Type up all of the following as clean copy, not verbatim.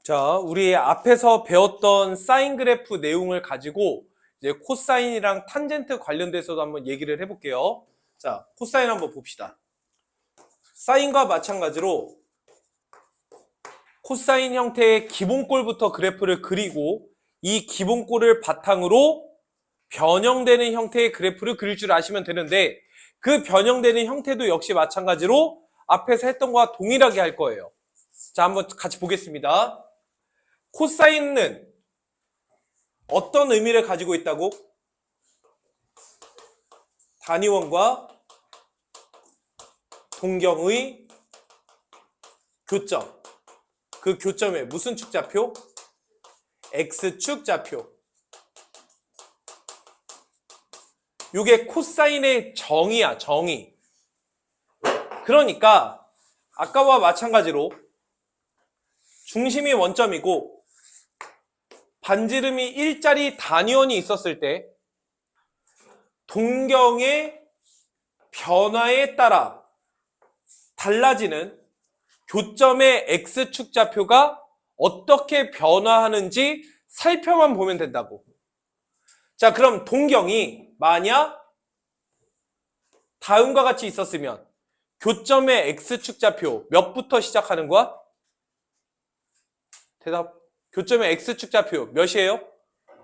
자, 우리 앞에서 배웠던 사인 그래프 내용을 가지고 이제 코사인이랑 탄젠트 관련돼서도 한번 얘기를 해볼게요. 자, 코사인 한번 봅시다. 사인과 마찬가지로 코사인 형태의 기본꼴부터 그래프를 그리고 이 기본꼴을 바탕으로 변형되는 형태의 그래프를 그릴 줄 아시면 되는데 그 변형되는 형태도 역시 마찬가지로 앞에서 했던 거와 동일하게 할 거예요. 자, 한번 같이 보겠습니다. 코사인은 어떤 의미를 가지고 있다고? 단위원과 동경의 교점. 그 교점에 무슨 축좌표? X축 좌표. 이게 코사인의 정의야, 정의. 그러니까 아까와 마찬가지로 중심이 원점이고 반지름이 일자리 단위원이 있었을 때 동경의 변화에 따라 달라지는 교점의 X축 좌표가 어떻게 변화하는지 살펴만 보면 된다고. 자, 그럼 동경이 만약 다음과 같이 있었으면 교점의 X축 좌표 몇부터 시작하는 거야? 대답. 교점의 X축 좌표 몇이에요?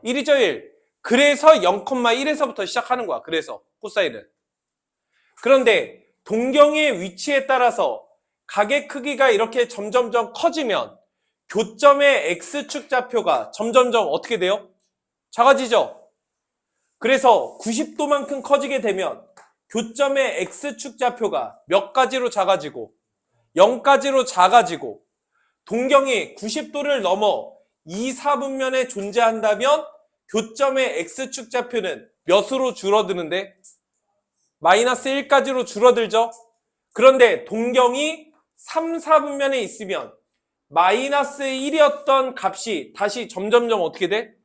1이죠, 1. 그래서 0,1에서부터 시작하는 거야. 그래서 코사인은. 그런데 동경의 위치에 따라서 각의 크기가 이렇게 점점점 커지면 교점의 X축 좌표가 점점점 어떻게 돼요? 작아지죠? 그래서 90도만큼 커지게 되면 교점의 X축 좌표가 몇 가지로 작아지고 0가지로 작아지고 동경이 90도를 넘어 2, 4분면에 존재한다면 교점의 X축 좌표는 몇으로 줄어드는데? 마이너스 1까지로 줄어들죠? 그런데 동경이 3, 4분면에 있으면 마이너스 1이었던 값이 다시 점점점 어떻게 돼?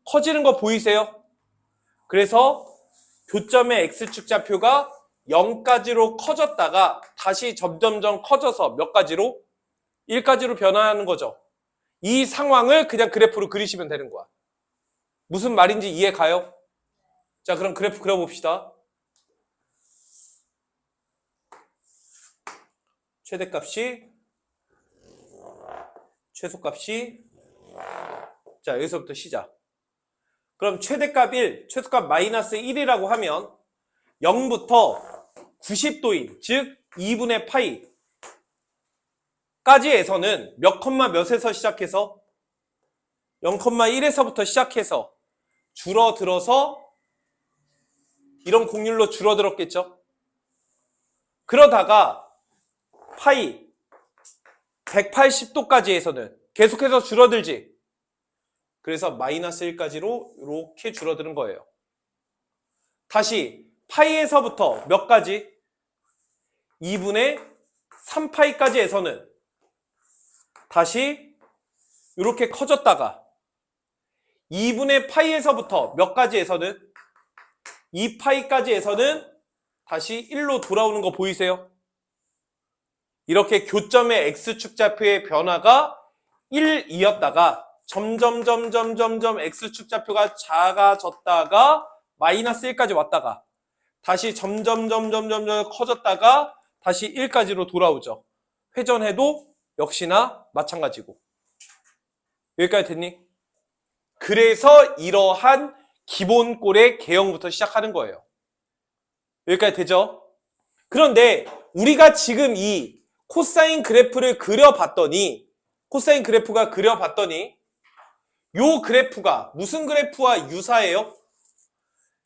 커지는 거 보이세요? 그래서 교점의 X축 좌표가 0까지로 커졌다가 다시 점점점 커져서 몇 가지로? 1까지로 변화하는 거죠. 이 상황을 그냥 그래프로 그리시면 되는 거야. 무슨 말인지 이해 가요? 자, 그럼 그래프 그려봅시다. 최대값이, 최소값이, 자, 여기서부터 시작. 그럼 최대값 1, 최소값 마이너스 1이라고 하면 0부터 90도인, 즉 2분의 파이 까지에서는 몇 컴마 몇에서 시작해서 0,1에서부터 시작해서 줄어들어서 이런 곡률로 줄어들었겠죠. 그러다가 파이 180도까지에서는 계속해서 줄어들지. 그래서 마이너스 1까지로 이렇게 줄어드는 거예요. 다시 파이에서부터 몇 가지? 2분의 3파이까지에서는 다시 이렇게 커졌다가 2분의 파이에서부터 몇 가지에서는 2파이까지에서는 다시 1로 돌아오는 거 보이세요? 이렇게 교점의 X축 좌표의 변화가 1이었다가 점점 X축 좌표가 작아졌다가 마이너스 1까지 왔다가 다시 점점 커졌다가 다시 1까지로 돌아오죠. 회전해도 역시나 마찬가지고. 여기까지 됐니? 그래서 이러한 기본꼴의 개형부터 시작하는 거예요. 여기까지 되죠? 그런데 우리가 지금 이 코사인 그래프를 그려봤더니 코사인 그래프가 그려봤더니 요 그래프가 무슨 그래프와 유사해요?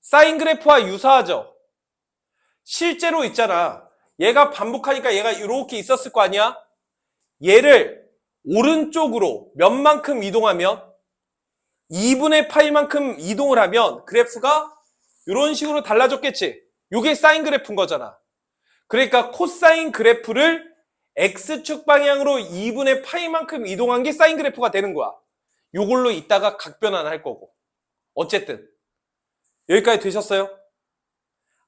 사인 그래프와 유사하죠? 실제로 있잖아. 얘가 반복하니까 얘가 이렇게 있었을 거 아니야? 얘를 오른쪽으로 몇만큼 이동하면 2분의 파이만큼 이동을 하면 그래프가 이런 식으로 달라졌겠지. 이게 사인 그래프인 거잖아. 그러니까 코사인 그래프를 X축 방향으로 2분의 파이만큼 이동한 게 사인 그래프가 되는 거야. 이걸로 이따가 각변환을 할 거고. 어쨌든 여기까지 되셨어요?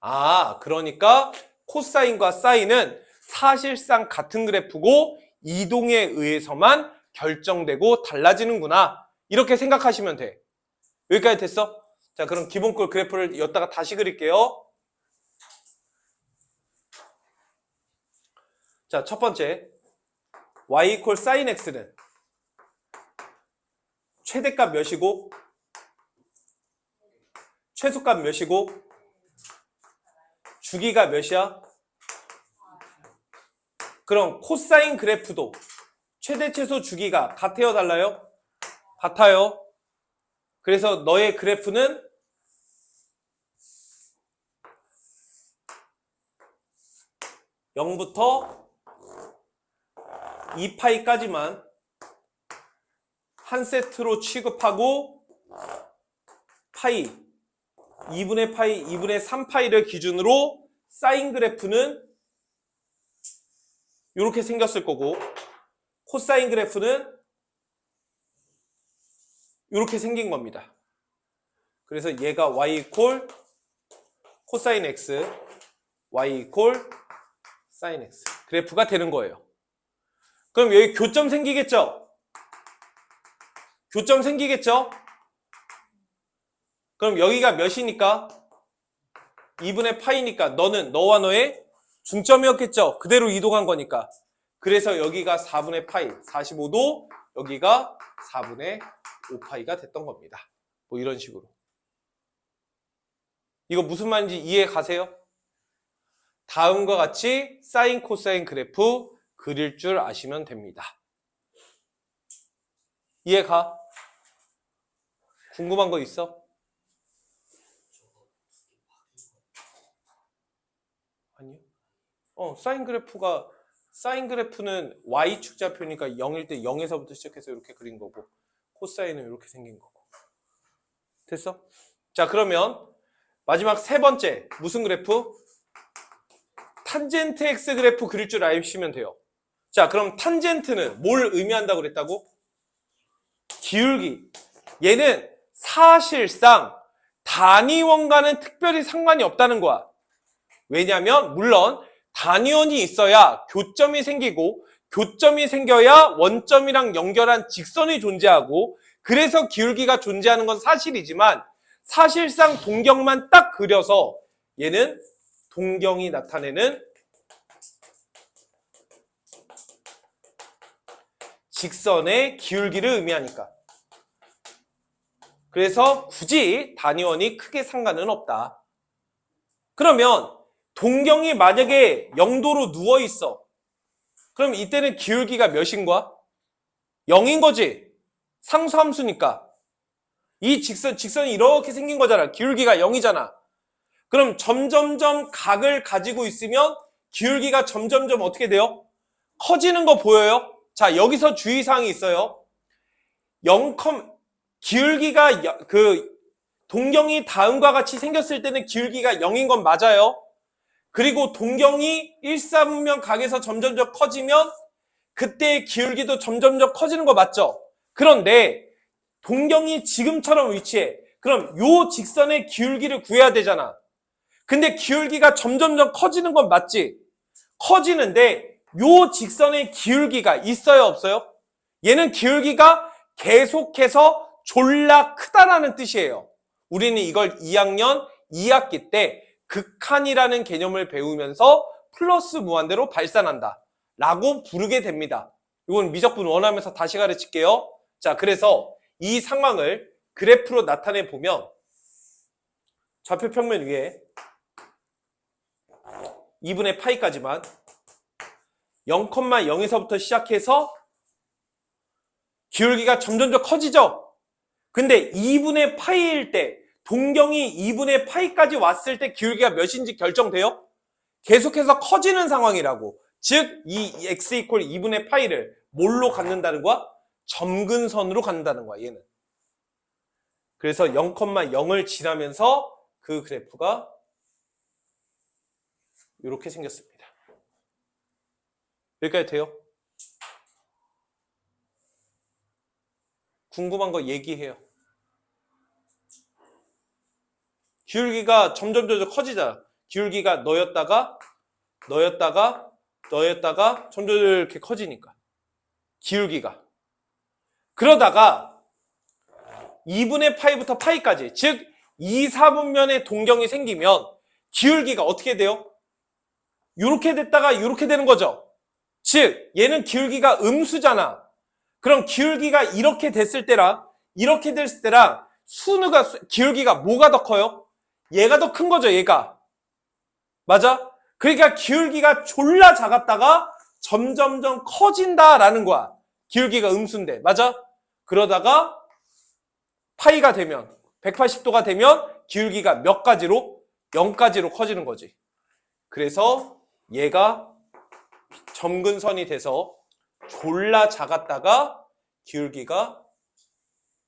아, 그러니까 코사인과 사인은 사실상 같은 그래프고 이동에 의해서만 결정되고 달라지는구나. 이렇게 생각하시면 돼. 여기까지 됐어? 자, 그럼 기본꼴 그래프를 여기다가 다시 그릴게요. 자, 첫 번째 y 이퀄 sin x는 최대값 몇이고 최소값 몇이고 주기가 몇이야? 그럼 코사인 그래프도 최대 최소 주기가 같아요, 달라요? 같아요. 그래서 너의 그래프는 0부터 2파이까지만 한 세트로 취급하고 파이 2분의 파이 2분의 3파이를 기준으로 사인 그래프는 이렇게 생겼을 거고 코사인 그래프는 이렇게 생긴 겁니다. 그래서 얘가 y 이퀄 코사인 x, y 이퀄 사인 x 그래프가 되는 거예요. 그럼 여기 교점 생기겠죠? 교점 생기겠죠? 그럼 여기가 몇이니까? 2분의 파이니까 너는 너와 너의 중점이었겠죠? 그대로 이동한 거니까. 그래서 여기가 4분의 파이 45도, 여기가 4분의 5파이가 됐던 겁니다. 뭐 이런 식으로. 이거 무슨 말인지 이해 가세요? 다음과 같이 사인 코사인 그래프 그릴 줄 아시면 됩니다. 이해가? 궁금한 거 있어? 아니요. 사인 그래프는 y축좌표니까 0일 때 0에서부터 시작해서 이렇게 그린 거고 코사인은 이렇게 생긴 거고. 됐어? 자, 그러면 마지막 세 번째 무슨 그래프? 탄젠트 x 그래프 그릴 줄 아시면 돼요. 자, 그럼 탄젠트는 뭘 의미한다고 그랬다고? 기울기. 얘는 사실상 단위원과는 특별히 상관이 없다는 거야. 왜냐하면 물론 단위원이 있어야 교점이 생기고 교점이 생겨야 원점이랑 연결한 직선이 존재하고 그래서 기울기가 존재하는 건 사실이지만 사실상 동경만 딱 그려서 얘는 동경이 나타내는 직선의 기울기를 의미하니까. 그래서 굳이 단위원이 크게 상관은 없다. 그러면 동경이 만약에 0도로 누워있어. 그럼 이때는 기울기가 몇인 거야? 0인 거지. 상수함수니까. 이 직선이 이렇게 생긴 거잖아. 기울기가 0이잖아. 그럼 점점점 각을 가지고 있으면 기울기가 점점점 어떻게 돼요? 커지는 거 보여요? 자, 여기서 주의사항이 있어요. 기울기가 동경이 다음과 같이 생겼을 때는 기울기가 0인 건 맞아요. 그리고 동경이 1,4분면 각에서 점점점 커지면 그때의 기울기도 점점점 커지는 거 맞죠? 그런데 동경이 지금처럼 위치해. 그럼 요 직선의 기울기를 구해야 되잖아. 근데 기울기가 점점점 커지는 건 맞지? 커지는데 요 직선의 기울기가 있어요, 없어요? 얘는 기울기가 계속해서 졸라 크다라는 뜻이에요. 우리는 이걸 2학년 2학기 때 극한이라는 개념을 배우면서 플러스 무한대로 발산한다 라고 부르게 됩니다. 이건 미적분 원하면서 다시 가르칠게요. 자, 그래서 이 상황을 그래프로 나타내 보면 좌표 평면 위에 2분의 파이까지만 0,0에서부터 시작해서 기울기가 점점점 커지죠? 근데 2분의 파이일 때 동경이 2분의 파이까지 왔을 때 기울기가 몇인지 결정돼요? 계속해서 커지는 상황이라고. 즉, 이 x 이퀄 2분의 파이를 뭘로 갖는다는 거야? 점근선으로 갖는다는 거야, 얘는. 그래서 0,0을 지나면서 그 그래프가 이렇게 생겼습니다. 여기까지 돼요? 궁금한 거 얘기해요. 기울기가 점점 커지잖아. 기울기가 너였다가 점점 이렇게 커지니까. 기울기가. 그러다가 2분의 파이부터 파이까지, 즉 2, 4분면의 동경이 생기면 기울기가 어떻게 돼요? 이렇게 됐다가 이렇게 되는 거죠. 즉 얘는 기울기가 음수잖아. 그럼 기울기가 이렇게 됐을 때랑 이렇게 됐을 때랑 기울기가 뭐가 더 커요? 얘가 더 큰 거죠, 얘가. 맞아? 그러니까 기울기가 졸라 작았다가 점점점 커진다라는 거야. 기울기가 음수인데. 맞아? 그러다가 파이가 되면 180도가 되면 기울기가 몇 가지로? 0까지로 커지는 거지. 그래서 얘가 점근선이 돼서 졸라 작았다가 기울기가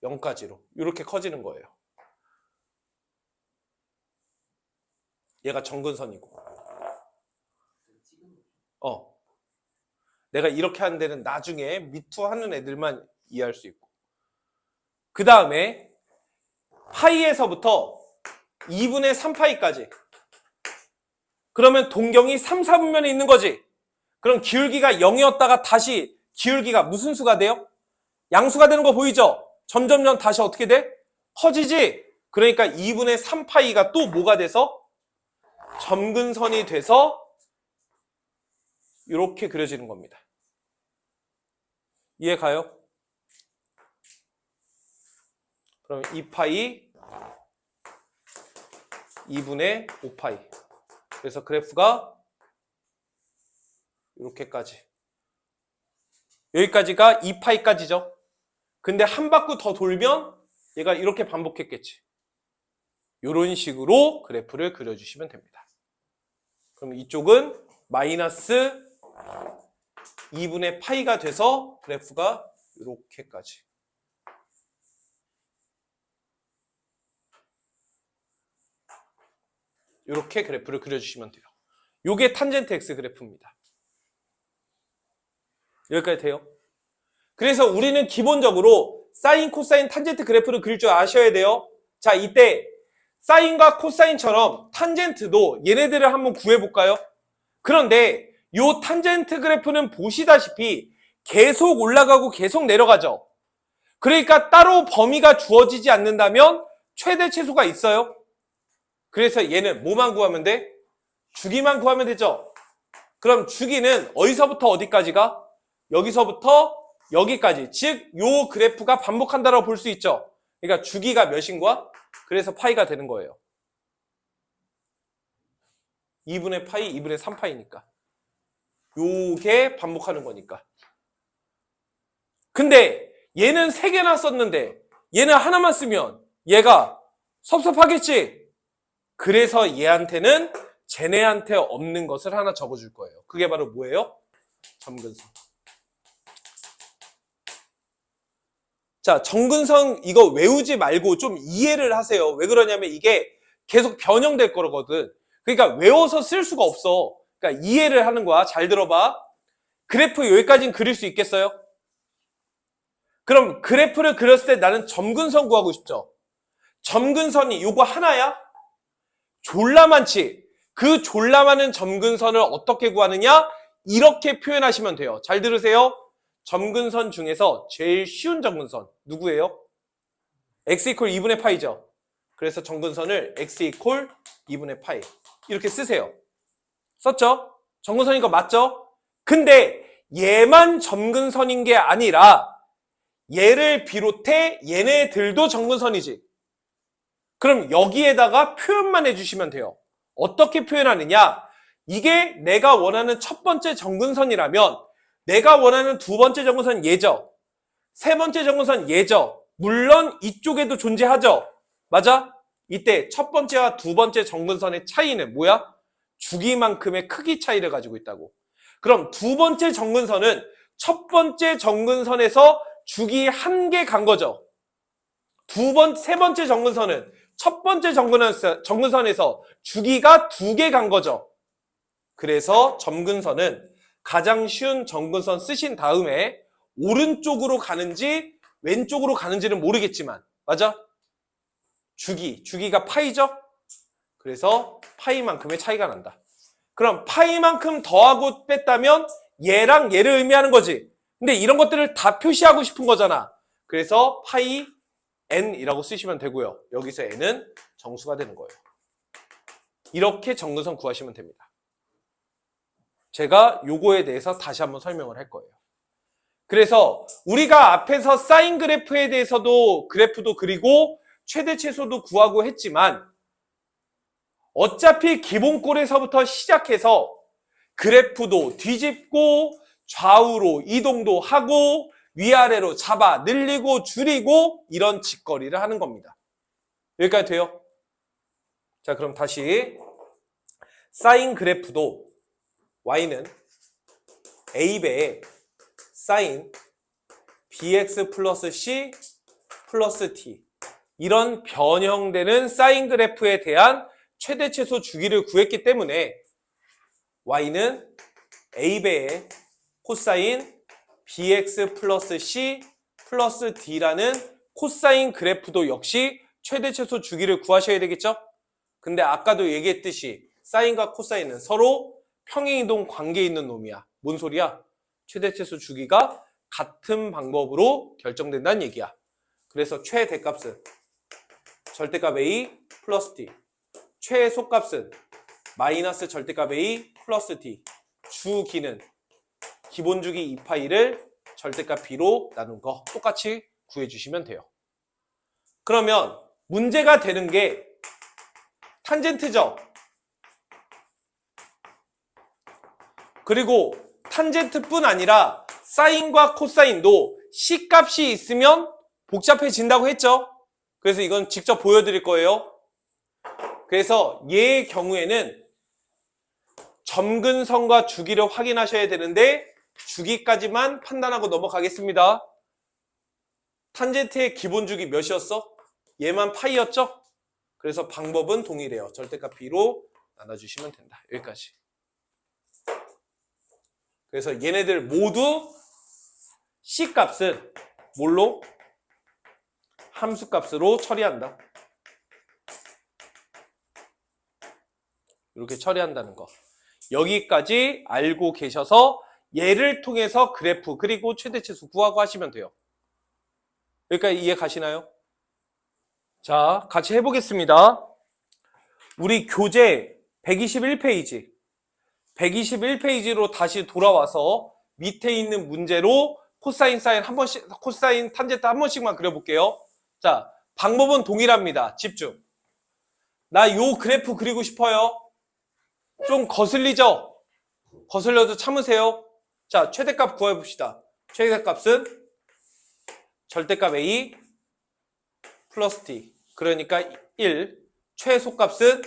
0까지로 이렇게 커지는 거예요. 얘가 점근선이고. 내가 이렇게 하는 데는 나중에 미투 하는 애들만 이해할 수 있고. 그 다음에 파이에서부터 2분의 3파이까지. 그러면 동경이 3, 4분면에 있는 거지. 그럼 기울기가 0이었다가 다시 기울기가 무슨 수가 돼요? 양수가 되는 거 보이죠? 점점점 다시 어떻게 돼? 커지지? 그러니까 2분의 3파이가 또 뭐가 돼서? 점근선이 돼서 이렇게 그려지는 겁니다. 이해 가요? 그럼 2파이 2분의 5파이. 그래서 그래프가 이렇게까지. 여기까지가 2파이까지죠. 근데 한 바퀴 더 돌면 얘가 이렇게 반복했겠지. 이런 식으로 그래프를 그려주시면 됩니다. 그럼 이쪽은 마이너스 2분의 파이가 돼서 그래프가 이렇게까지. 이렇게 그래프를 그려주시면 돼요. 이게 탄젠트 X 그래프입니다. 여기까지 돼요? 그래서 우리는 기본적으로 사인, 코사인, 탄젠트 그래프를 그릴 줄 아셔야 돼요. 자, 이때 사인과 코사인처럼 탄젠트도 얘네들을 한번 구해볼까요? 그런데 이 탄젠트 그래프는 보시다시피 계속 올라가고 계속 내려가죠. 그러니까 따로 범위가 주어지지 않는다면 최대 최소가 있어요. 그래서 얘는 뭐만 구하면 돼? 주기만 구하면 되죠. 그럼 주기는 어디서부터 어디까지가? 여기서부터 여기까지. 즉, 요 그래프가 반복한다라고 볼 수 있죠. 그러니까 주기가 몇인 거야? 그래서 파이가 되는 거예요. 2분의 파이, 2분의 3파이니까. 요게 반복하는 거니까. 근데 얘는 3개나 썼는데 얘는 하나만 쓰면 얘가 섭섭하겠지? 그래서 얘한테는 쟤네한테 없는 것을 하나 적어줄 거예요. 그게 바로 뭐예요? 점근선. 자, 점근선 이거 외우지 말고 좀 이해를 하세요. 왜 그러냐면 이게 계속 변형될 거거든. 그러니까 외워서 쓸 수가 없어. 그러니까 이해를 하는 거야. 잘 들어봐. 그래프 여기까지는 그릴 수 있겠어요? 그럼 그래프를 그렸을 때 나는 점근선 구하고 싶죠. 점근선이 요거 하나야? 졸라 많지. 그 졸라 많은 점근선을 어떻게 구하느냐? 이렇게 표현하시면 돼요. 잘 들으세요. 점근선 중에서 제일 쉬운 점근선 누구예요? x 이퀄 2분의 파이죠. 그래서 점근선을 x 이퀄 2분의 파이 이렇게 쓰세요. 썼죠? 점근선인 거 맞죠? 근데 얘만 점근선인 게 아니라 얘를 비롯해 얘네들도 점근선이지. 그럼 여기에다가 표현만 해주시면 돼요. 어떻게 표현하느냐? 이게 내가 원하는 첫 번째 점근선이라면 내가 원하는 두 번째 점근선 얘죠. 세 번째 점근선 얘죠. 물론 이쪽에도 존재하죠. 맞아? 이때 첫 번째와 두 번째 점근선의 차이는 뭐야? 주기만큼의 크기 차이를 가지고 있다고. 그럼 두 번째 점근선은 첫 번째 점근선에서 주기 1개 간 거죠. 세 번째 점근선은 첫 번째 점근선에서 주기가 2개 간 거죠. 그래서 점근선은 가장 쉬운 점근선 쓰신 다음에 오른쪽으로 가는지 왼쪽으로 가는지는 모르겠지만 맞아? 주기가 파이죠? 그래서 파이만큼의 차이가 난다. 그럼 파이만큼 더하고 뺐다면 얘랑 얘를 의미하는 거지. 근데 이런 것들을 다 표시하고 싶은 거잖아. 그래서 파이 n이라고 쓰시면 되고요. 여기서 n은 정수가 되는 거예요. 이렇게 정근선 구하시면 됩니다. 제가 요거에 대해서 다시 한번 설명을 할 거예요. 그래서 우리가 앞에서 사인 그래프에 대해서도 그래프도 그리고 최대 최소도 구하고 했지만 어차피 기본꼴에서부터 시작해서 그래프도 뒤집고 좌우로 이동도 하고 위아래로 잡아 늘리고 줄이고 이런 짓거리를 하는 겁니다. 여기까지 돼요? 자, 그럼 다시 사인 그래프도 y는 a배에 사인 bx 플러스 c 플러스 t 이런 변형되는 사인 그래프에 대한 최대 최소 주기를 구했기 때문에 y는 a배에 코사인 bx 플러스 c 플러스 d라는 코사인 그래프도 역시 최대 최소 주기를 구하셔야 되겠죠? 근데 아까도 얘기했듯이 사인과 코사인은 서로 평행이동 관계에 있는 놈이야. 뭔 소리야? 최대 최소 주기가 같은 방법으로 결정된다는 얘기야. 그래서 최대값은 절대값 a 플러스 t, 최소값은 마이너스 절대값 a 플러스 t, 주기는 기본 주기 2파이를 절대값 b로 나눈 거 똑같이 구해주시면 돼요. 그러면 문제가 되는 게 탄젠트죠. 그리고 탄젠트뿐 아니라 사인과 코사인도 C값이 있으면 복잡해진다고 했죠. 그래서 이건 직접 보여드릴 거예요. 그래서 얘의 경우에는 점근선과 주기를 확인하셔야 되는데 주기까지만 판단하고 넘어가겠습니다. 탄젠트의 기본 주기 몇이었어? 얘만 파이였죠? 그래서 방법은 동일해요. 절대값 b로 나눠주시면 된다. 여기까지. 그래서 얘네들 모두 C값은 뭘로? 함수값으로 처리한다. 이렇게 처리한다는 거. 여기까지 알고 계셔서 얘를 통해서 그래프 그리고 최대치수 구하고 하시면 돼요. 여기까지 이해 가시나요? 자, 같이 해보겠습니다. 우리 교재 121페이지. 121페이지로 다시 돌아와서 밑에 있는 문제로 코사인 사인 한 번씩, 코사인 탄젠트 한 번씩만 그려볼게요. 자, 방법은 동일합니다. 집중. 나 요 그래프 그리고 싶어요. 좀 거슬리죠? 거슬려도 참으세요. 자, 최대값 구해봅시다. 최대값은 절대값 a 플러스 t. 그러니까 1. 최소값은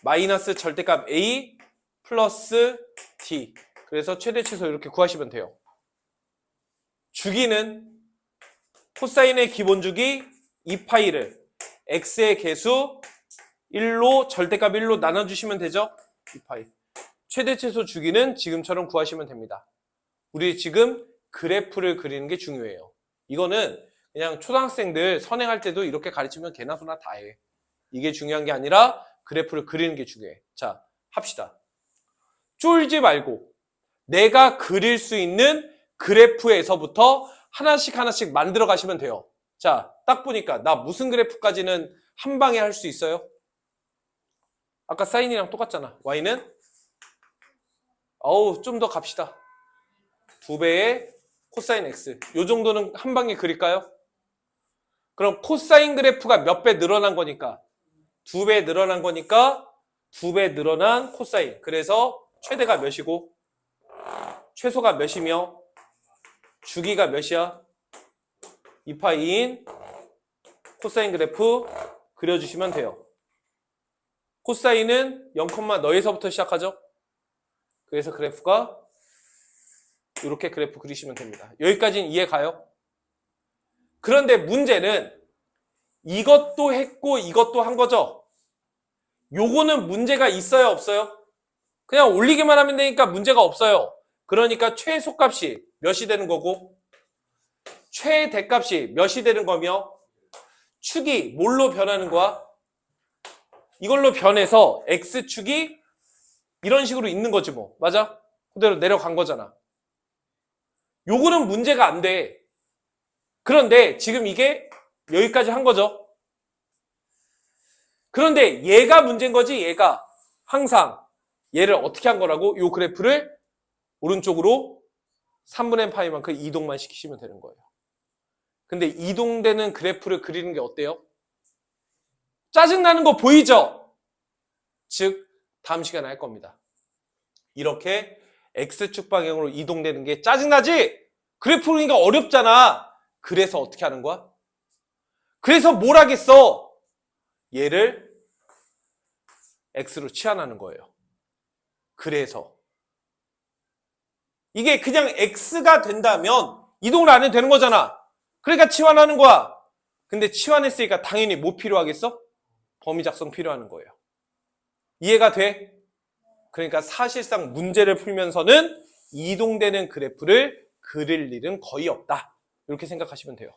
마이너스 절대값 a 플러스 t. 그래서 최대 최소 이렇게 구하시면 돼요. 주기는 코사인의 기본 주기 2파이를 x의 개수 1로 절대값 1로 나눠주시면 되죠? 2파이. 최대 최소 주기는 지금처럼 구하시면 됩니다. 우리 지금 그래프를 그리는 게 중요해요. 이거는 그냥 초등학생들 선행할 때도 이렇게 가르치면 개나 소나 다 해. 이게 중요한 게 아니라 그래프를 그리는 게 중요해. 자, 합시다. 쫄지 말고 내가 그릴 수 있는 그래프에서부터 하나씩 하나씩 만들어 가시면 돼요. 자, 딱 보니까 나 무슨 그래프까지는 한 방에 할 수 있어요? 아까 사인이랑 똑같잖아. y는 좀 더 갑시다. 2배의 코사인 x. 요 정도는 한 방에 그릴까요? 그럼 코사인 그래프가 몇 배 늘어난 거니까 2배 늘어난 거니까 2배 늘어난 코사인. 그래서 최대가 몇이고 최소가 몇이며 주기가 몇이야? 2파이인 코사인 그래프 그려주시면 돼요. 코사인은 0, 너에서부터 시작하죠? 그래서 그래프가 이렇게 그래프 그리시면 됩니다. 여기까지는 이해 가요? 그런데 문제는 이것도 했고 이것도 한 거죠? 요거는 문제가 있어요, 없어요? 그냥 올리기만 하면 되니까 문제가 없어요. 그러니까 최소값이 몇이 되는 거고 최대값이 몇이 되는 거며 축이 뭘로 변하는 거야? 이걸로 변해서 x축이 이런 식으로 있는 거지 뭐. 맞아? 그대로 내려간 거잖아. 요거는 문제가 안 돼. 그런데 지금 이게 여기까지 한 거죠. 그런데 얘가 문제인 거지. 얘가 항상 얘를 어떻게 한 거라고? 요 그래프를 오른쪽으로 3분의 파이만큼 이동만 시키시면 되는 거예요. 근데 이동되는 그래프를 그리는 게 어때요? 짜증나는 거 보이죠? 즉 다음 시간에 할 겁니다. 이렇게 X축 방향으로 이동되는 게 짜증나지? 그래프 그리니까 어렵잖아. 그래서 어떻게 하는 거야? 그래서 뭘 하겠어? 얘를 X로 치환하는 거예요. 그래서 이게 그냥 X가 된다면 이동을 안 해도 되는 거잖아. 그러니까 치환하는 거야. 근데 치환했으니까 당연히 뭐 필요하겠어? 범위 작성 필요하는 거예요. 이해가 돼? 그러니까 사실상 문제를 풀면서는 이동되는 그래프를 그릴 일은 거의 없다. 이렇게 생각하시면 돼요.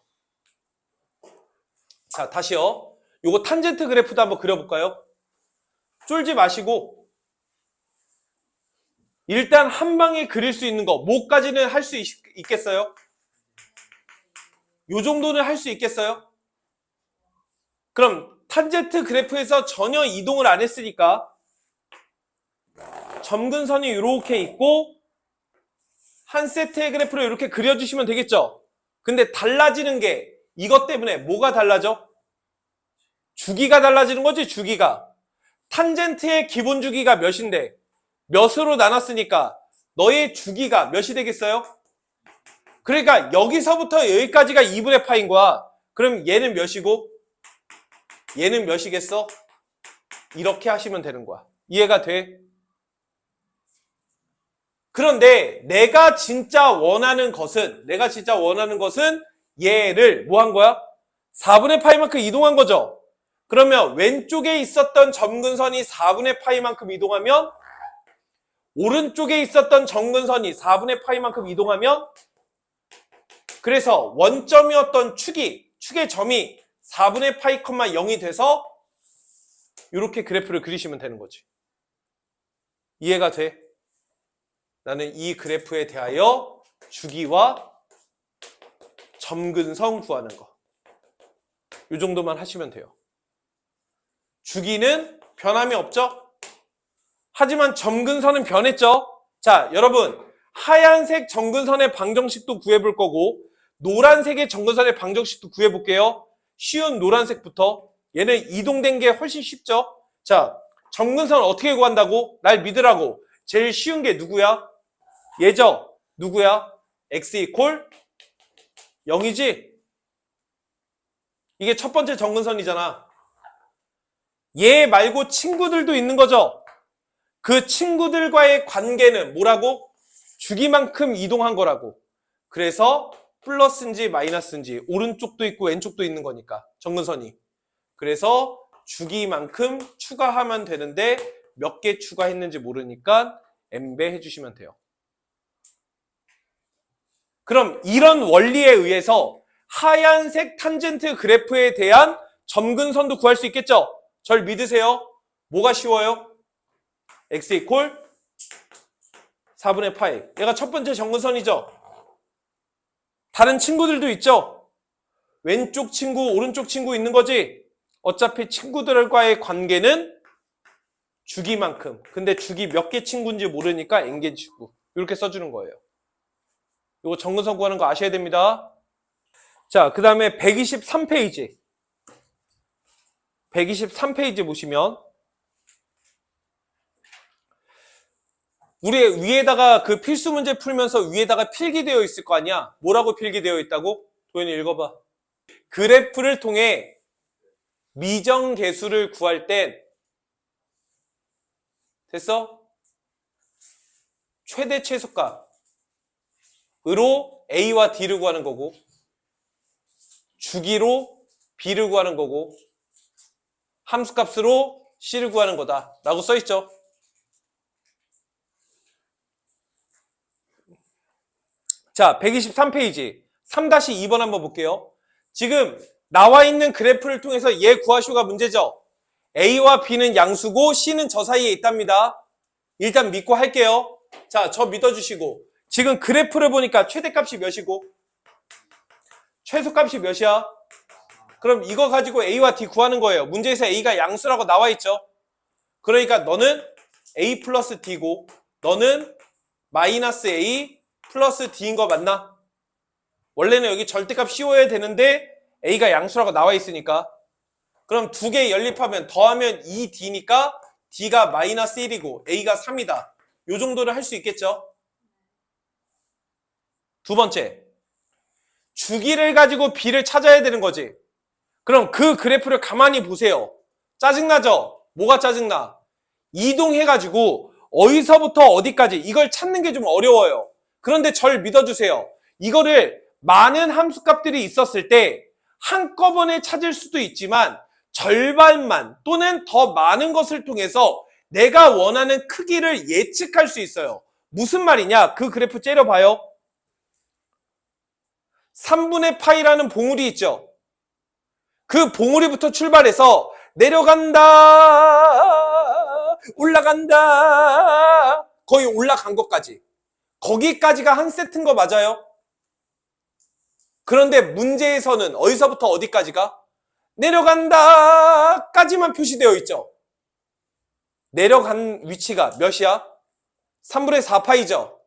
자, 다시요. 요거 탄젠트 그래프도 한번 그려볼까요? 쫄지 마시고 일단 한 방에 그릴 수 있는 거 뭐까지는 할 수 있겠어요? 요 정도는 할 수 있겠어요? 그럼 탄젠트 그래프에서 전혀 이동을 안 했으니까 점근선이 이렇게 있고 한 세트의 그래프를 이렇게 그려주시면 되겠죠? 근데 달라지는 게 이것 때문에 뭐가 달라져? 주기가 달라지는 거지, 주기가. 탄젠트의 기본 주기가 몇인데 몇으로 나눴으니까 너의 주기가 몇이 되겠어요? 그러니까 여기서부터 여기까지가 2분의 파인 거야. 그럼 얘는 몇이고 얘는 몇이겠어? 이렇게 하시면 되는 거야. 이해가 돼? 그런데 내가 진짜 원하는 것은 얘를 뭐 한 거야? 4분의 파이만큼 이동한 거죠. 그러면 왼쪽에 있었던 점근선이 4분의 파이만큼 이동하면 오른쪽에 있었던 점근선이 4분의 파이만큼 이동하면 그래서 원점이었던 축의 점이 4분의 파이, 0이 돼서 이렇게 그래프를 그리시면 되는 거지. 이해가 돼? 나는 이 그래프에 대하여 주기와 점근선 구하는 거. 이 정도만 하시면 돼요. 주기는 변함이 없죠? 하지만 점근선은 변했죠? 자, 여러분 하얀색 점근선의 방정식도 구해볼 거고 노란색의 점근선의 방정식도 구해볼게요. 쉬운 노란색부터. 얘는 이동된 게 훨씬 쉽죠? 자, 점근선 어떻게 구한다고? 날 믿으라고. 제일 쉬운 게 누구야? 얘죠? 누구야? x 이퀄 0이지? 이게 첫 번째 점근선이잖아. 얘 말고 친구들도 있는 거죠? 그 친구들과의 관계는 뭐라고? 주기만큼 이동한 거라고. 그래서 플러스인지 마이너스인지 오른쪽도 있고 왼쪽도 있는 거니까 점근선이. 그래서 주기만큼 추가하면 되는데 몇 개 추가했는지 모르니까 n배 해주시면 돼요. 그럼 이런 원리에 의해서 하얀색 탄젠트 그래프에 대한 점근선도 구할 수 있겠죠? 절 믿으세요. 뭐가 쉬워요? x 이퀄 4분의 파이. 얘가 첫 번째 점근선이죠? 다른 친구들도 있죠? 왼쪽 친구, 오른쪽 친구 있는 거지? 어차피 친구들과의 관계는 주기만큼. 근데 주기 몇 개 친구인지 모르니까 n개 친구. 이렇게 써주는 거예요. 이거 점근선 구하는 거 아셔야 됩니다. 자, 그 다음에 123페이지. 123페이지 보시면 우리 위에다가 그 필수 문제 풀면서 위에다가 필기되어 있을 거 아니야? 뭐라고 필기되어 있다고? 도현이 읽어봐. 그래프를 통해 미정계수를 구할 땐 됐어? 최대 최소값으로 A와 D를 구하는 거고 주기로 B를 구하는 거고 함수값으로 C를 구하는 거다 라고 써있죠. 자, 123페이지 3-2번 한번 볼게요. 지금 나와 있는 그래프를 통해서 얘 구하시오가 문제죠. A와 B는 양수고 C는 저 사이에 있답니다. 일단 믿고 할게요. 자, 저 믿어주시고 지금 그래프를 보니까 최대값이 몇이고 최소값이 몇이야? 그럼 이거 가지고 A와 D 구하는 거예요. 문제에서 A가 양수라고 나와 있죠. 그러니까 너는 A 플러스 D고 너는 마이너스 A 플러스 D인 거 맞나? 원래는 여기 절대값 씌워야 되는데 A가 양수라고 나와 있으니까. 그럼 두 개 연립하면 더하면 2D니까 D가 마이너스 1이고 A가 3이다. 요 정도를 할 수 있겠죠? 두 번째, 주기를 가지고 B를 찾아야 되는 거지. 그럼 그 그래프를 가만히 보세요. 짜증나죠? 뭐가 짜증나? 이동해가지고 어디서부터 어디까지 이걸 찾는 게 좀 어려워요. 그런데 절 믿어주세요. 이거를 많은 함수값들이 있었을 때 한꺼번에 찾을 수도 있지만 절반만 또는 더 많은 것을 통해서 내가 원하는 크기를 예측할 수 있어요. 무슨 말이냐? 그 그래프 째려봐요. 3분의 파이라는 봉우리 있죠? 그 봉우리부터 출발해서 내려간다, 올라간다, 거의 올라간 것까지. 거기까지가 한 세트인 거 맞아요? 그런데 문제에서는 어디서부터 어디까지가? 내려간다 까지만 표시되어 있죠. 내려간 위치가 몇이야? 3분의 4파이죠.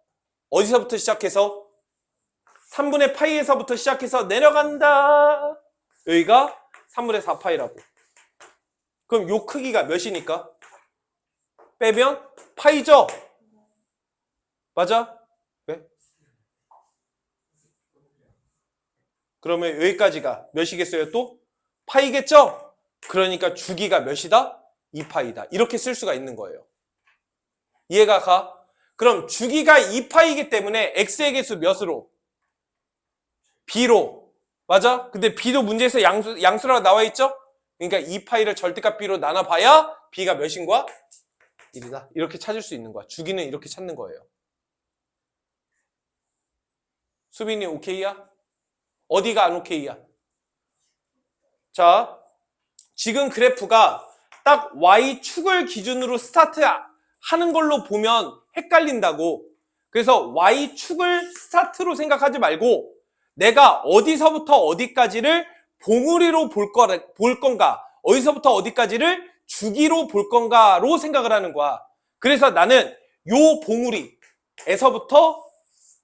어디서부터 시작해서? 3분의 파이에서부터 시작해서 내려간다. 여기가 3분의 4파이라고. 그럼 요 크기가 몇이니까? 빼면 파이죠? 맞아? 왜? 그러면 여기까지가 몇이겠어요 또? 파이겠죠? 그러니까 주기가 몇이다? 2파이다. 이렇게 쓸 수가 있는 거예요. 이해가 가? 그럼 주기가 2파이기 때문에 x의 개수 몇으로? b로. 맞아? 근데 b도 문제에서 양수라고 나와 있죠? 그러니까 2파이를 절대값 b로 나눠봐야 b가 몇인 거야? 1이다. 이렇게 찾을 수 있는 거야. 주기는 이렇게 찾는 거예요. 수빈이 오케이야? 어디가 안 오케이야? 자, 지금 그래프가 딱 Y축을 기준으로 스타트하는 걸로 보면 헷갈린다고. 그래서 Y축을 스타트로 생각하지 말고 내가 어디서부터 어디까지를 봉우리로 볼 건가, 어디서부터 어디까지를 주기로 볼 건가로 생각을 하는 거야. 그래서 나는 요 봉우리에서부터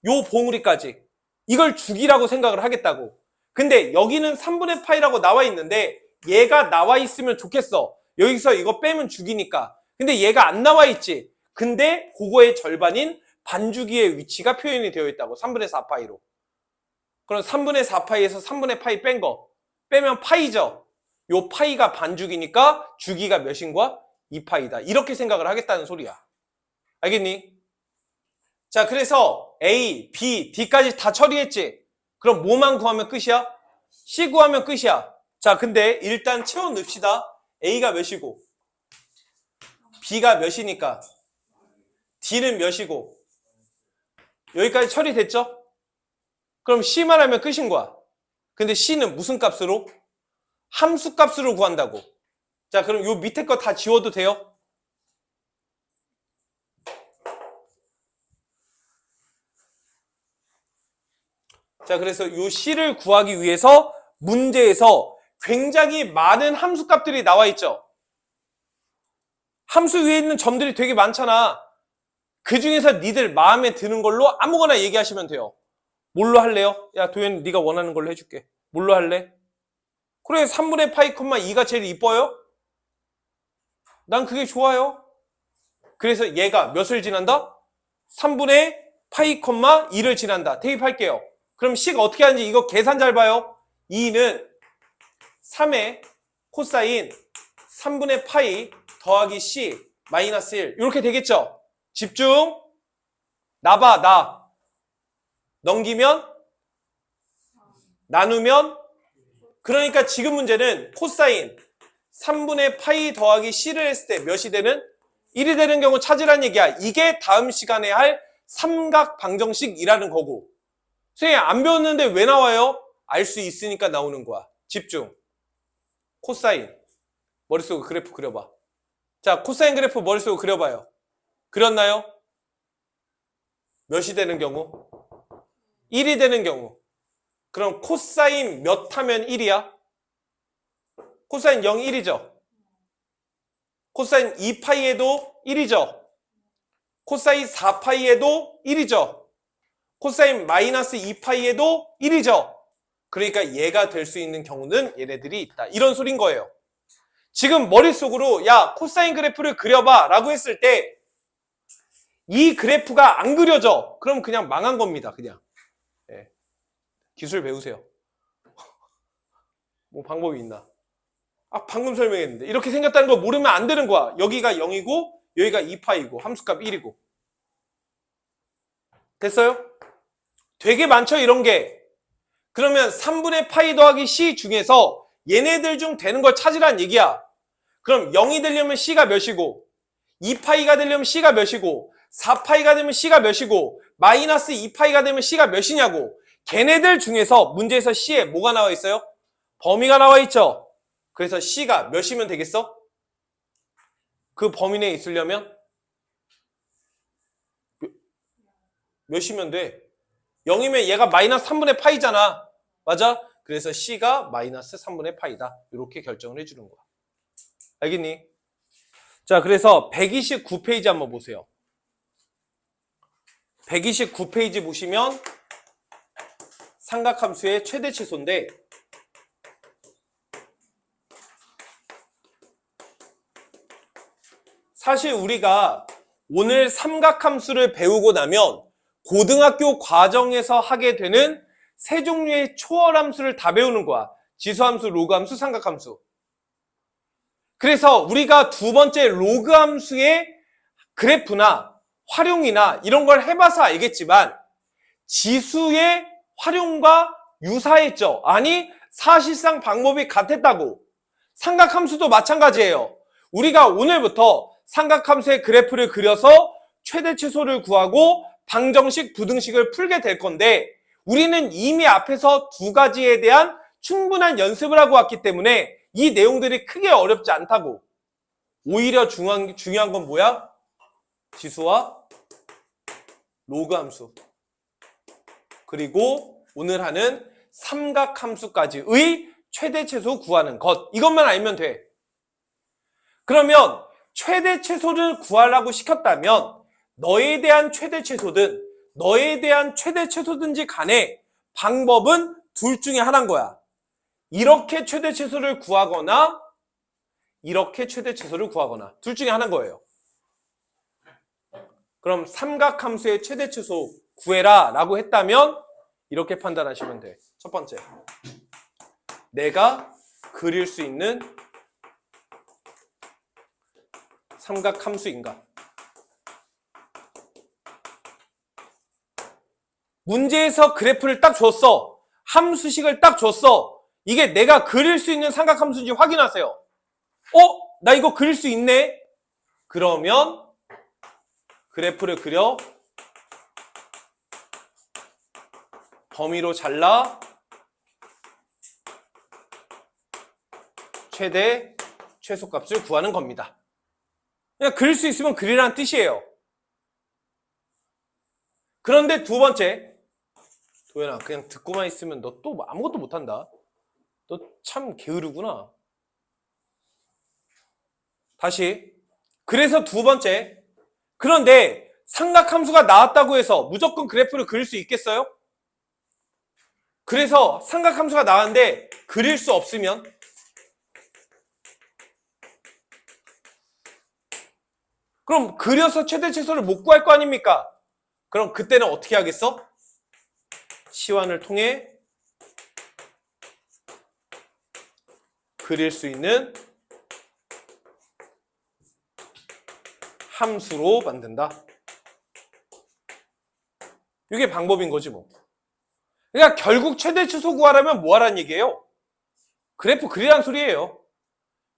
요 봉우리까지 이걸 주기라고 생각을 하겠다고. 근데 여기는 3분의 파이라고 나와 있는데 얘가 나와 있으면 좋겠어. 여기서 이거 빼면 주기니까. 근데 얘가 안 나와 있지. 근데 그거의 절반인 반주기의 위치가 표현이 되어 있다고. 3분의 4파이로. 그럼 3분의 4파이에서 3분의 파이 뺀 거. 빼면 파이죠. 요 파이가 반주기니까 주기가 몇인 거야? 2파이다. 이렇게 생각을 하겠다는 소리야. 알겠니? 자, 그래서 A, B, D까지 다 처리했지? 그럼 뭐만 구하면 끝이야? C 구하면 끝이야. 자, 근데 일단 채워 넣읍시다. A가 몇이고 B가 몇이니까 D는 몇이고 여기까지 처리됐죠? 그럼 C만 하면 끝인 거야. 근데 C는 무슨 값으로? 함수 값으로 구한다고. 자, 그럼 요 밑에 거 다 지워도 돼요? 자, 그래서 요 C를 구하기 위해서 문제에서 굉장히 많은 함수 값들이 나와 있죠. 함수 위에 있는 점들이 되게 많잖아. 그 중에서 니들 마음에 드는 걸로 아무거나 얘기하시면 돼요. 뭘로 할래요? 야, 도현이 네가 원하는 걸로 해줄게. 뭘로 할래? 그래, 3분의 파이 콤마 2가 제일 이뻐요? 난 그게 좋아요. 그래서 얘가 몇을 지난다? 3분의 파이 콤마 2를 지난다. 대입할게요. 그럼 C가 어떻게 하는지 이거 계산 잘 봐요. 2는 3의 코사인 3분의 파이 더하기 C 마이너스 1 이렇게 되겠죠? 집중. 나봐, 나. 넘기면 나누면 그러니까 지금 문제는 코사인 3분의 파이 더하기 C를 했을 때 몇이 되는? 1이 되는 경우 찾으란 얘기야. 이게 다음 시간에 할 삼각 방정식이라는 거고. 선생님 안 배웠는데 왜 나와요? 알 수 있으니까 나오는 거야. 집중. 코사인. 머릿속에 그래프 그려봐. 자, 코사인 그래프 머릿속에 그려봐요. 그렸나요? 몇이 되는 경우? 1이 되는 경우. 그럼 코사인 몇 하면 1이야? 코사인 0, 1이죠. 코사인 2파이에도 1이죠. 코사인 4파이에도 1이죠. 코사인 마이너스 2파이에도 1이죠. 그러니까 얘가 될 수 있는 경우는 얘네들이 있다. 이런 소린 거예요. 지금 머릿속으로 야 코사인 그래프를 그려봐 라고 했을 때 이 그래프가 안 그려져. 그럼 그냥 망한 겁니다. 그냥. 네. 기술 배우세요. 뭐 방법이 있나? 아 방금 설명했는데 이렇게 생겼다는 걸 모르면 안 되는 거야. 여기가 0이고 여기가 2파이고 함수값 1이고. 됐어요? 되게 많죠 이런 게. 그러면 3분의 파이 더하기 c 중에서 얘네들 중 되는 걸 찾으란 얘기야. 그럼 0이 되려면 c가 몇이고 2파이가 되려면 c가 몇이고 4파이가 되면 c가 몇이고 마이너스 2파이가 되면 c가 몇이냐고. 걔네들 중에서 문제에서 c에 뭐가 나와 있어요? 범위가 나와 있죠. 그래서 c가 몇이면 되겠어? 그 범위 내에 있으려면 몇이면 돼? 0이면 얘가 마이너스 3분의 파이잖아. 맞아? 그래서 c가 마이너스 3분의 파이다. 이렇게 결정을 해주는 거야. 알겠니? 자, 그래서 129페이지 한번 보세요. 129페이지 보시면 삼각함수의 최대 최소인데 사실 우리가 오늘 삼각함수를 배우고 나면 고등학교 과정에서 하게 되는 세 종류의 초월함수를 다 배우는 거야. 지수함수, 로그함수, 삼각함수. 그래서 우리가 두 번째 로그함수의 그래프나 활용이나 이런 걸 해봐서 알겠지만 지수의 활용과 유사했죠. 아니 사실상 방법이 같았다고. 삼각함수도 마찬가지예요. 우리가 오늘부터 삼각함수의 그래프를 그려서 최대 최소를 구하고 방정식, 부등식을 풀게 될 건데 우리는 이미 앞에서 두 가지에 대한 충분한 연습을 하고 왔기 때문에 이 내용들이 크게 어렵지 않다고. 오히려 중요한 건 뭐야? 지수와 로그함수. 그리고 오늘 하는 삼각함수까지의 최대 최소 구하는 것. 이것만 알면 돼. 그러면 최대 최소를 구하라고 시켰다면 너에 대한 최대 최소든 너에 대한 최대 최소든지 간에 방법은 둘 중에 하나인 거야. 이렇게 최대 최소를 구하거나 이렇게 최대 최소를 구하거나 둘 중에 하나인 거예요. 그럼 삼각함수의 최대 최소 구해라 라고 했다면 이렇게 판단하시면 돼. 첫 번째, 내가 그릴 수 있는 삼각함수인가? 문제에서 그래프를 딱 줬어. 함수식을 딱 줬어. 이게 내가 그릴 수 있는 삼각함수인지 확인하세요. 나 이거 그릴 수 있네? 그러면 그래프를 그려. 범위로 잘라. 최대 최소값을 구하는 겁니다. 그냥 그릴 수 있으면 그리라는 뜻이에요. 그런데 두 번째, 도현아 그냥 듣고만 있으면 너 또 아무것도 못한다. 너 참 게으르구나. 다시. 그래서 두 번째, 그런데 삼각함수가 나왔다고 해서 무조건 그래프를 그릴 수 있겠어요? 그래서 삼각함수가 나왔는데 그릴 수 없으면 그럼 그려서 최대 최소를 못 구할 거 아닙니까? 그럼 그때는 어떻게 하겠어? 시환을 통해 그릴 수 있는 함수로 만든다. 이게 방법인 거지 뭐. 그러니까 결국 최대 최소 구하려면 뭐 하라는 얘기예요? 그래프 그리란 소리예요.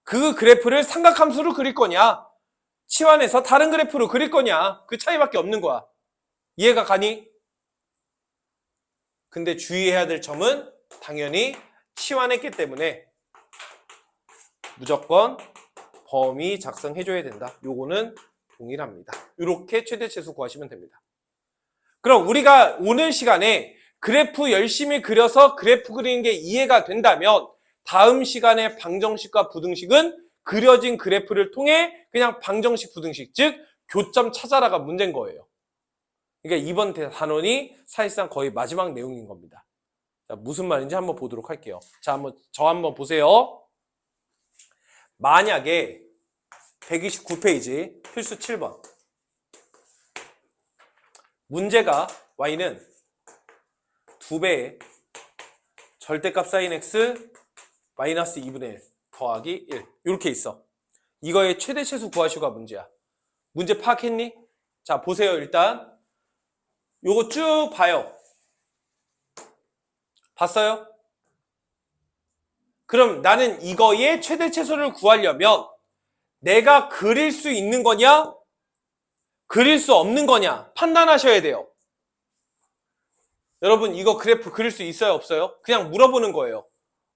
그 그래프를 삼각함수로 그릴 거냐 치환해서 다른 그래프로 그릴 거냐 그 차이밖에 없는 거야. 이해가 가니? 근데 주의해야 될 점은 당연히 치환했기 때문에 무조건 범위 작성해줘야 된다. 요거는 동일합니다. 이렇게 최대 최소 구하시면 됩니다. 그럼 우리가 오늘 시간에 그래프 열심히 그려서 그래프 그리는 게 이해가 된다면 다음 시간에 방정식과 부등식은 그려진 그래프를 통해 그냥 방정식, 부등식, 즉 교점 찾아라가 문제인 거예요. 그러니까 이번 단원이 사실상 거의 마지막 내용인 겁니다. 자, 무슨 말인지 한번 보도록 할게요. 자, 저 한번 보세요. 만약에 129페이지 필수 7번 문제가 y는 2배의 절대값 sin x 마이너스 2분의 1 더하기 1 이렇게 있어. 이거의 최대 최소 구하시오가 문제야. 문제 파악했니? 자, 보세요. 일단 요거 쭉 봐요. 봤어요? 그럼 나는 이거의 최대 최소를 구하려면 내가 그릴 수 있는 거냐? 그릴 수 없는 거냐? 판단하셔야 돼요. 여러분 이거 그래프 그릴 수 있어요? 없어요? 그냥 물어보는 거예요.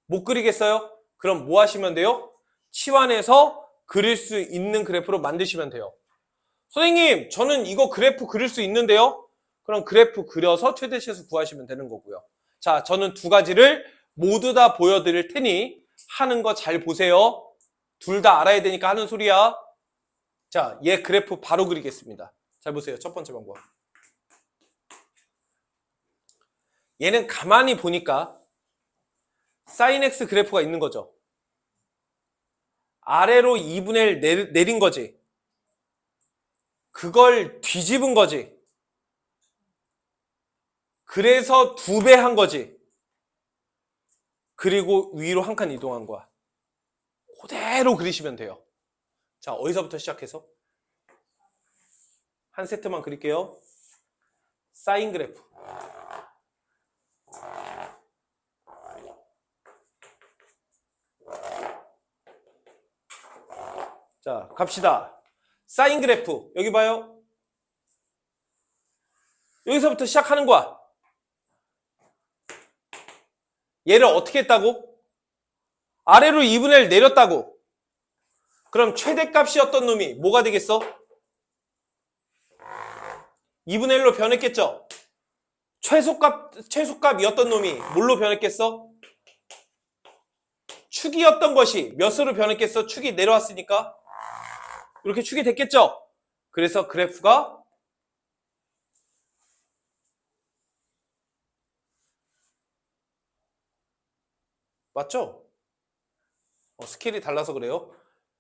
못 그리겠어요? 그럼 뭐 하시면 돼요? 치환해서 그릴 수 있는 그래프로 만드시면 돼요. 선생님 저는 이거 그래프 그릴 수 있는데요? 그럼 그래프 그려서 최대 최소 구하시면 되는 거고요. 자, 저는 두 가지를 모두 다 보여드릴 테니 하는 거 잘 보세요. 둘 다 알아야 되니까 하는 소리야. 자, 얘 그래프 바로 그리겠습니다. 잘 보세요. 첫 번째 방법. 얘는 가만히 보니까 sin x 그래프가 있는 거죠. 아래로 2분의 1 내린 거지. 그걸 뒤집은 거지. 그래서 2배 한 거지. 그리고 위로 한 칸 이동한 거야. 그대로 그리시면 돼요. 자, 어디서부터 시작해서? 한 세트만 그릴게요. 사인 그래프. 자, 갑시다. 사인 그래프. 여기 봐요. 여기서부터 시작하는 거야. 얘를 어떻게 했다고? 아래로 2분의 1 내렸다고. 그럼 최대값이었던 놈이 뭐가 되겠어? 2분의 1로 변했겠죠? 최소값이었던 놈이 뭘로 변했겠어? 축이었던 것이 몇으로 변했겠어? 축이 내려왔으니까 이렇게 축이 됐겠죠? 그래서 그래프가 맞죠? 스케일이 달라서 그래요.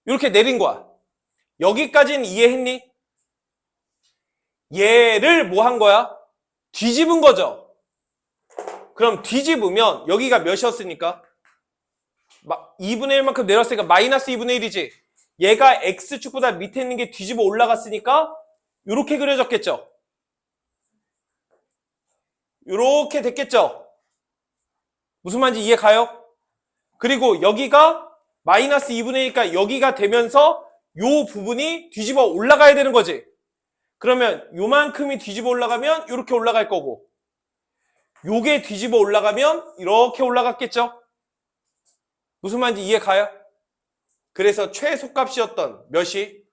이렇게 내린 거야. 여기까지는 이해했니? 얘를 뭐 한 거야? 뒤집은 거죠. 그럼 뒤집으면 여기가 몇이었으니까? 2분의 1만큼 내렸으니까 마이너스 2분의 1이지. 얘가 X축보다 밑에 있는 게 뒤집어 올라갔으니까 이렇게 그려졌겠죠. 이렇게 됐겠죠. 무슨 말인지 이해 가요? 그리고 여기가 마이너스 2분의 1이니까 여기가 되면서 요 부분이 뒤집어 올라가야 되는 거지. 그러면 요만큼이 뒤집어 올라가면 이렇게 올라갈 거고 요게 뒤집어 올라가면 이렇게 올라갔겠죠. 무슨 말인지 이해 가요? 그래서 최소값이었던 몇이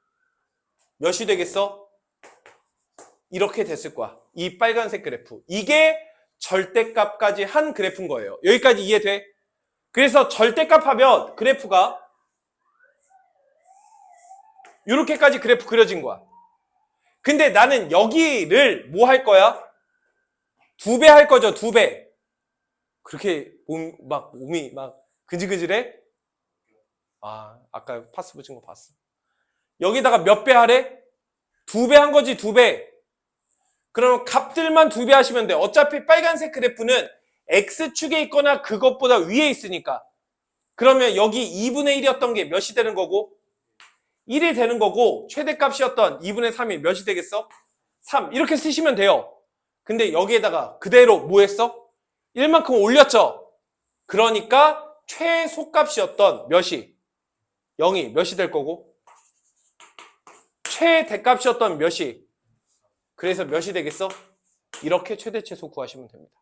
되겠어? 이렇게 됐을 거야. 이 빨간색 그래프. 이게 절대값까지 한 그래프인 거예요. 여기까지 이해돼? 그래서 절대값 하면 그래프가 이렇게까지 그래프 그려진 거야. 근데 나는 여기를 뭐 할 거야? 2배 할 거죠, 2배. 그렇게 몸이 막 근질근질해? 아까 파스 붙인 거 봤어. 여기다가 몇 배 하래? 2배 한 거지, 2배. 그러면 값들만 2배 하시면 돼. 어차피 빨간색 그래프는 X축에 있거나 그것보다 위에 있으니까. 그러면 여기 2분의 1이었던 게 몇이 되는 거고? 1이 되는 거고 최대값이었던 2분의 3이 몇이 되겠어? 3. 이렇게 쓰시면 돼요. 근데 여기에다가 그대로 뭐 했어? 1만큼 올렸죠? 그러니까 최소값이었던 몇이? 0이 몇이 될 거고? 최대값이었던 몇이? 그래서 몇이 되겠어? 이렇게 최대 최소 구하시면 됩니다.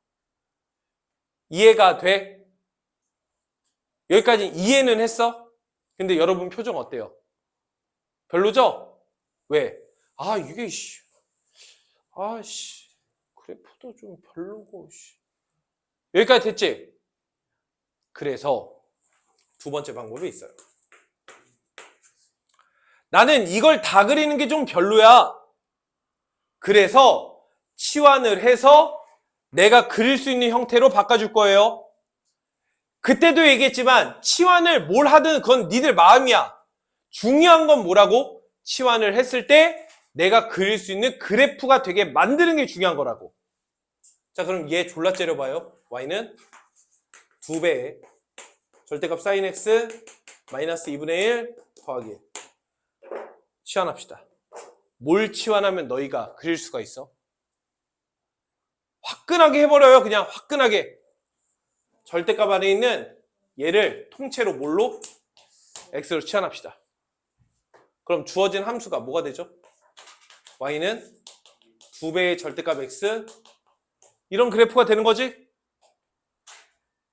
이해가 돼? 여기까지 이해는 했어? 근데 여러분 표정 어때요? 별로죠? 왜? 이게 그래프도 좀 별로고 여기까지 됐지? 그래서 두 번째 방법이 있어요. 나는 이걸 다 그리는 게 좀 별로야. 그래서 치환을 해서 내가 그릴 수 있는 형태로 바꿔줄 거예요. 그때도 얘기했지만 치환을 뭘 하든 그건 니들 마음이야. 중요한 건 뭐라고? 치환을 했을 때 내가 그릴 수 있는 그래프가 되게 만드는 게 중요한 거라고. 자, 그럼 얘 졸라 째려봐요. y는 2배의 절대값 sin x 마이너스 2분의 1 더하기 1. 치환합시다. 뭘 치환하면 너희가 그릴 수가 있어? 화끈하게 해버려요. 그냥 화끈하게. 절대값 안에 있는 얘를 통째로 뭘로? x로 치환합시다. 그럼 주어진 함수가 뭐가 되죠? y는 2배의 절대값 x, 이런 그래프가 되는 거지?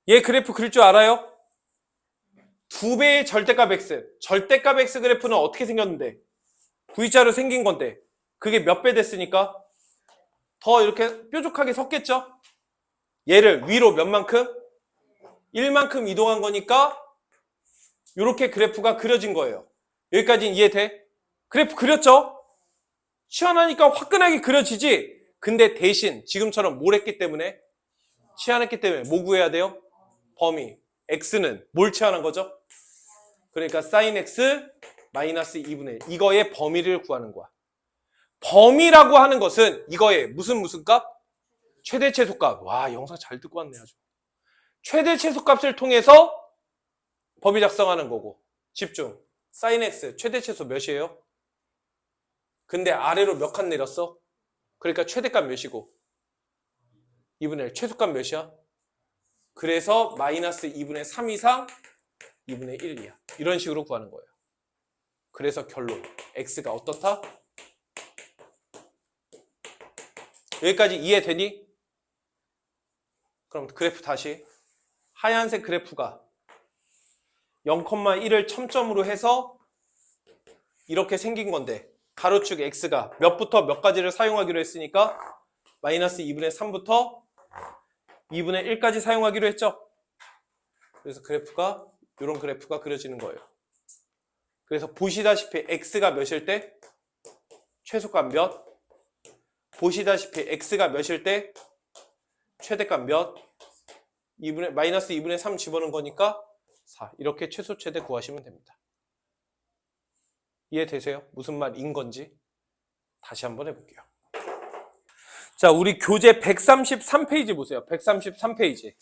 얘 그래프 그릴 줄 알아요? 2배의 절대값 x, 절대값 x 그래프는 어떻게 생겼는데? V자로 생긴 건데 그게 몇 배 됐으니까 더 이렇게 뾰족하게 섰겠죠? 얘를 위로 몇 만큼? 1만큼 이동한 거니까 이렇게 그래프가 그려진 거예요. 여기까지는 이해돼? 그래프 그렸죠? 치환하니까 화끈하게 그려지지? 근데 대신 지금처럼 뭘 했기 때문에? 치환했기 때문에 뭐 구해야 돼요? 범위. x는 뭘 치환한 거죠? 그러니까 sin x 마이너스 2분의 1. 이거의 범위를 구하는 거야. 범위라고 하는 것은 이거의 무슨 값? 최대 최소값. 와, 영상 잘 듣고 왔네 아주. 최대 최소값을 통해서 범위 작성하는 거고. 집중. sin x 최대 최소 몇이에요? 근데 아래로 몇 칸 내렸어? 그러니까 최대값 몇이고 2분의 1. 최소값 몇이야? 그래서 마이너스 2분의 3 이상 2분의 1이야. 이런 식으로 구하는 거예요. 그래서 결론. x가 어떻다? 여기까지 이해되니? 그럼 그래프 다시. 하얀색 그래프가 0,1을 첨점으로 해서 이렇게 생긴 건데 가로축 x가 몇부터 몇 가지를 사용하기로 했으니까 마이너스 2분의 3부터 2분의 1까지 사용하기로 했죠. 그래서 그래프가 이런 그래프가 그려지는 거예요. 그래서 보시다시피 x가 몇일 때? 최소값 몇? 보시다시피 x가 몇일 때? 최대값 몇? 마이너스 2분의 3 집어넣은 거니까 4. 이렇게 최소 최대 구하시면 됩니다. 이해되세요? 무슨 말인 건지? 다시 한번 해볼게요. 자, 우리 교재 133페이지 보세요. 133페이지.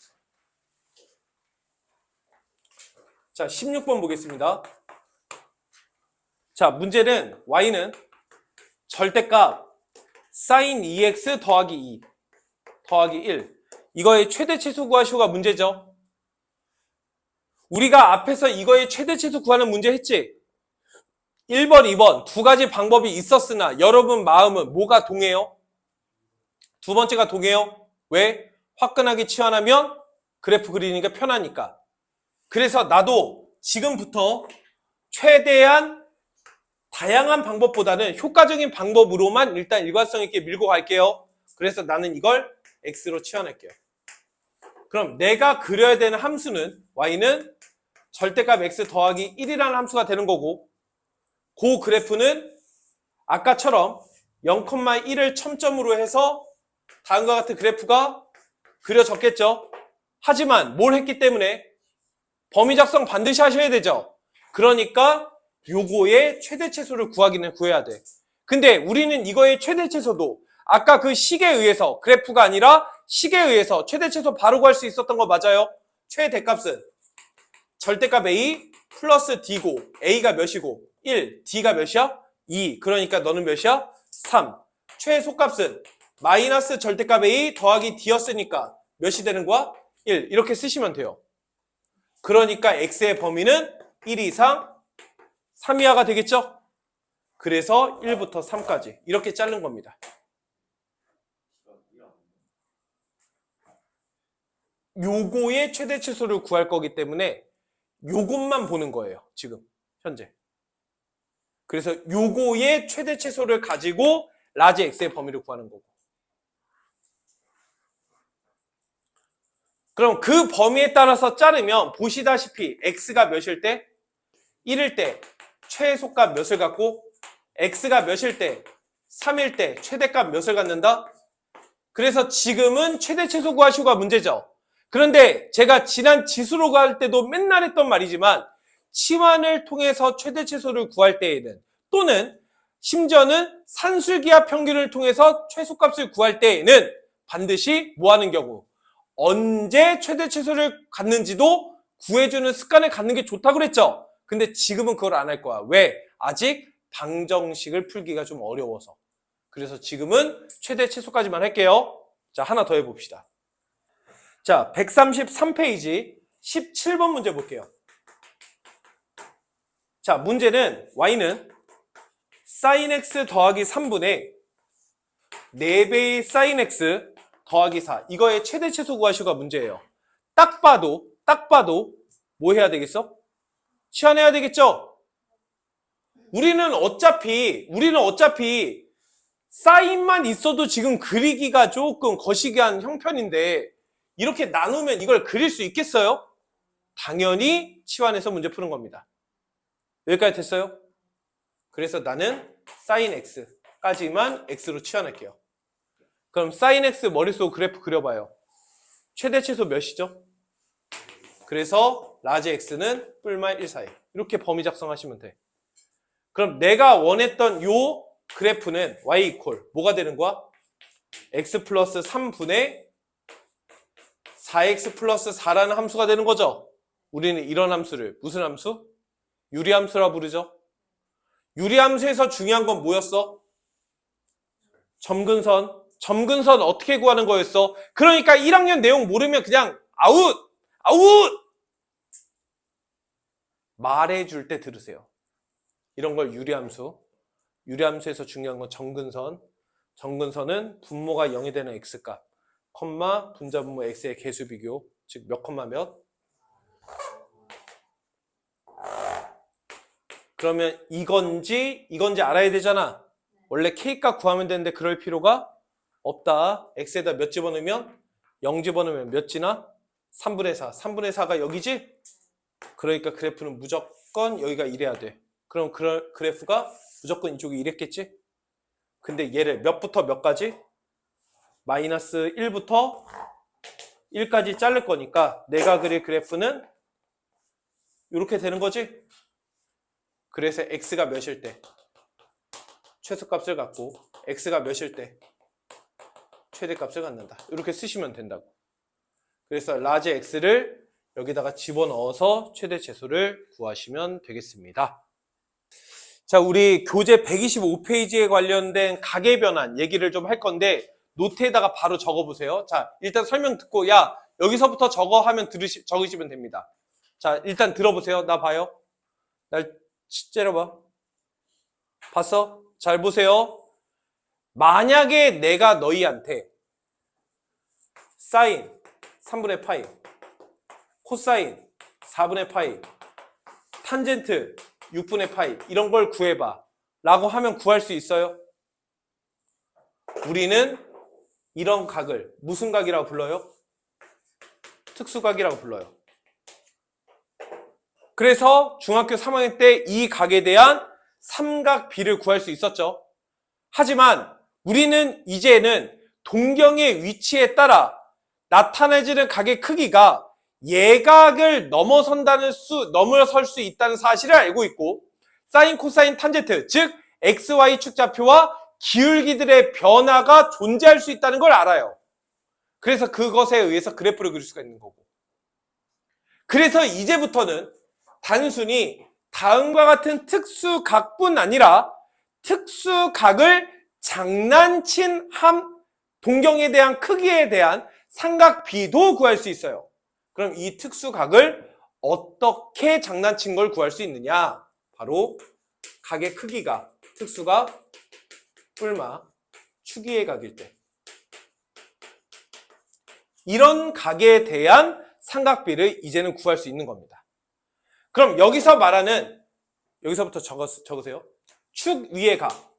자, 16번 보겠습니다. 자, 문제는 y는 절대값 sin 2x 더하기 2 더하기 1. 이거의 최대 최소 구하시오가 문제죠. 우리가 앞에서 이거의 최대 최소 구하는 문제 했지? 1번, 2번 두 가지 방법이 있었으나 여러분 마음은 뭐가 동해요? 두 번째가 동해요. 왜? 화끈하게 치환하면 그래프 그리니까 편하니까. 그래서 나도 지금부터 최대한 다양한 방법보다는 효과적인 방법으로만 일단 일관성 있게 밀고 갈게요. 그래서 나는 이걸 x로 치환할게요. 그럼 내가 그려야 되는 함수는 y는 절대값 x 더하기 1이라는 함수가 되는 거고, 그 그래프는 아까처럼 0,1을 첨점으로 해서 다음과 같은 그래프가 그려졌겠죠. 하지만 뭘 했기 때문에 범위 작성 반드시 하셔야 되죠. 그러니까 요거의 최대 최소를 구해야 돼. 근데 우리는 이거의 최대 최소도 아까 그 식에 의해서, 그래프가 아니라 식에 의해서 최대 최소 바로 구할 수 있었던 거 맞아요? 최대값은 절대값 a 플러스 d고, a가 몇이고 1, d가 몇이야? 2. 그러니까 너는 몇이야? 3. 최소값은 마이너스 절대값 a 더하기 d였으니까 몇이 되는 거야? 1. 이렇게 쓰시면 돼요. 그러니까 x의 범위는 1 이상 3 이하가 되겠죠? 그래서 1부터 3까지 이렇게 자른 겁니다. 요거의 최대 최소를 구할 거기 때문에 요것만 보는 거예요. 지금 현재. 그래서 요거의 최대 최소를 가지고 라지 x의 범위를 구하는 거고. 그럼 그 범위에 따라서 자르면 보시다시피 x가 몇일 때? 1일 때 최소값 몇을 갖고 x가 몇일 때? 3일 때 최대값 몇을 갖는다? 그래서 지금은 최대 최소 구하시오가 문제죠. 그런데 제가 지난 지수로 구할 때도 맨날 했던 말이지만 치환을 통해서 최대 최소를 구할 때에는 또는 심지어는 산술기하 평균을 통해서 최소값을 구할 때에는 반드시 뭐 하는 경우? 언제 최대 최소를 갖는지도 구해주는 습관을 갖는 게 좋다고 그랬죠. 근데 지금은 그걸 안 할 거야. 왜? 아직 방정식을 풀기가 좀 어려워서. 그래서 지금은 최대 최소까지만 할게요. 자, 하나 더 해봅시다. 자, 133페이지 17번 문제 볼게요. 자, 문제는 y는 sin x 더하기 3분의 4배의 sin x 더하기 4. 이거의 최대 최소 구하시오가 문제예요. 딱 봐도 뭐 해야 되겠어? 치환해야 되겠죠? 우리는 어차피 사인만 있어도 지금 그리기가 조금 거시기한 형편인데 이렇게 나누면 이걸 그릴 수 있겠어요? 당연히 치환해서 문제 푸는 겁니다. 여기까지 됐어요? 그래서 나는 sin x까지만 x로 치환할게요. 그럼 sin x 머릿속 그래프 그려봐요. 최대 최소 몇이죠? 그래서 라지 x는 뿔마 1 사이. 이렇게 범위 작성하시면 돼. 그럼 내가 원했던 요 그래프는 y 이퀄 뭐가 되는 거야? x 플러스 3분의 4x 플러스 4라는 함수가 되는 거죠. 우리는 이런 함수를 무슨 함수? 유리함수라 부르죠. 유리함수에서 중요한 건 뭐였어? 점근선. 점근선 어떻게 구하는 거였어? 그러니까 1학년 내용 모르면 그냥 아웃! 말해줄 때 들으세요. 이런 걸 유리함수. 유리함수에서 중요한 건 점근선. 점근선은 분모가 0이 되는 x값, 컴마 분자분모 x의 개수 비교, 즉 몇 컴마 몇? 그러면 이건지 알아야 되잖아. 원래 k값 구하면 되는데 그럴 필요가 없다. x에다 몇 집어넣으면? 0 집어넣으면 몇 지나? 3분의 4. 3분의 4가 여기지? 그러니까 그래프는 무조건 여기가 이래야 돼. 그럼 그래프가 무조건 이쪽이 이랬겠지? 근데 얘를 몇부터 몇까지? 마이너스 1부터 1까지 자를 거니까 내가 그릴 그래프는 이렇게 되는 거지? 그래서 x가 몇일 때? 최소값을 갖고 x가 몇일 때? 최대값을 갖는다. 이렇게 쓰시면 된다고. 그래서 라지 x를 여기다가 집어넣어서 최대 최소를 구하시면 되겠습니다. 자, 우리 교재 125페이지에 관련된 가계변환 얘기를 좀 할 건데 노트에다가 바로 적어보세요. 자, 일단 설명 듣고 야 여기서부터 적어 하면 적으시면 됩니다. 자, 일단 들어보세요. 나 봐요. 날 째려봐. 봤어? 잘 보세요. 만약에 내가 너희한테 사인 3분의 파이, 코사인 4분의 파이, 탄젠트 6분의 파이 이런 걸 구해봐 라고 하면 구할 수 있어요? 우리는 이런 각을 무슨 각이라고 불러요? 특수각이라고 불러요. 그래서 중학교 3학년 때 이 각에 대한 삼각비를 구할 수 있었죠. 하지만 우리는 이제는 동경의 위치에 따라 나타내지는 각의 크기가 예각을 넘어설 수 있다는 사실을 알고 있고 사인, 코사인, 탄젠트 즉 XY 축좌표와 기울기들의 변화가 존재할 수 있다는 걸 알아요. 그래서 그것에 의해서 그래프를 그릴 수가 있는 거고 그래서 이제부터는 단순히 다음과 같은 특수각뿐 아니라 특수각을 장난친 동경에 대한 크기에 대한 삼각비도 구할 수 있어요. 그럼 이 특수각을 어떻게 장난친 걸 구할 수 있느냐? 바로 각의 크기가 특수각 뿔마 축이의 각일 때 이런 각에 대한 삼각비를 이제는 구할 수 있는 겁니다. 그럼 여기서 말하는 여기서부터 적으세요. 축 위의 각.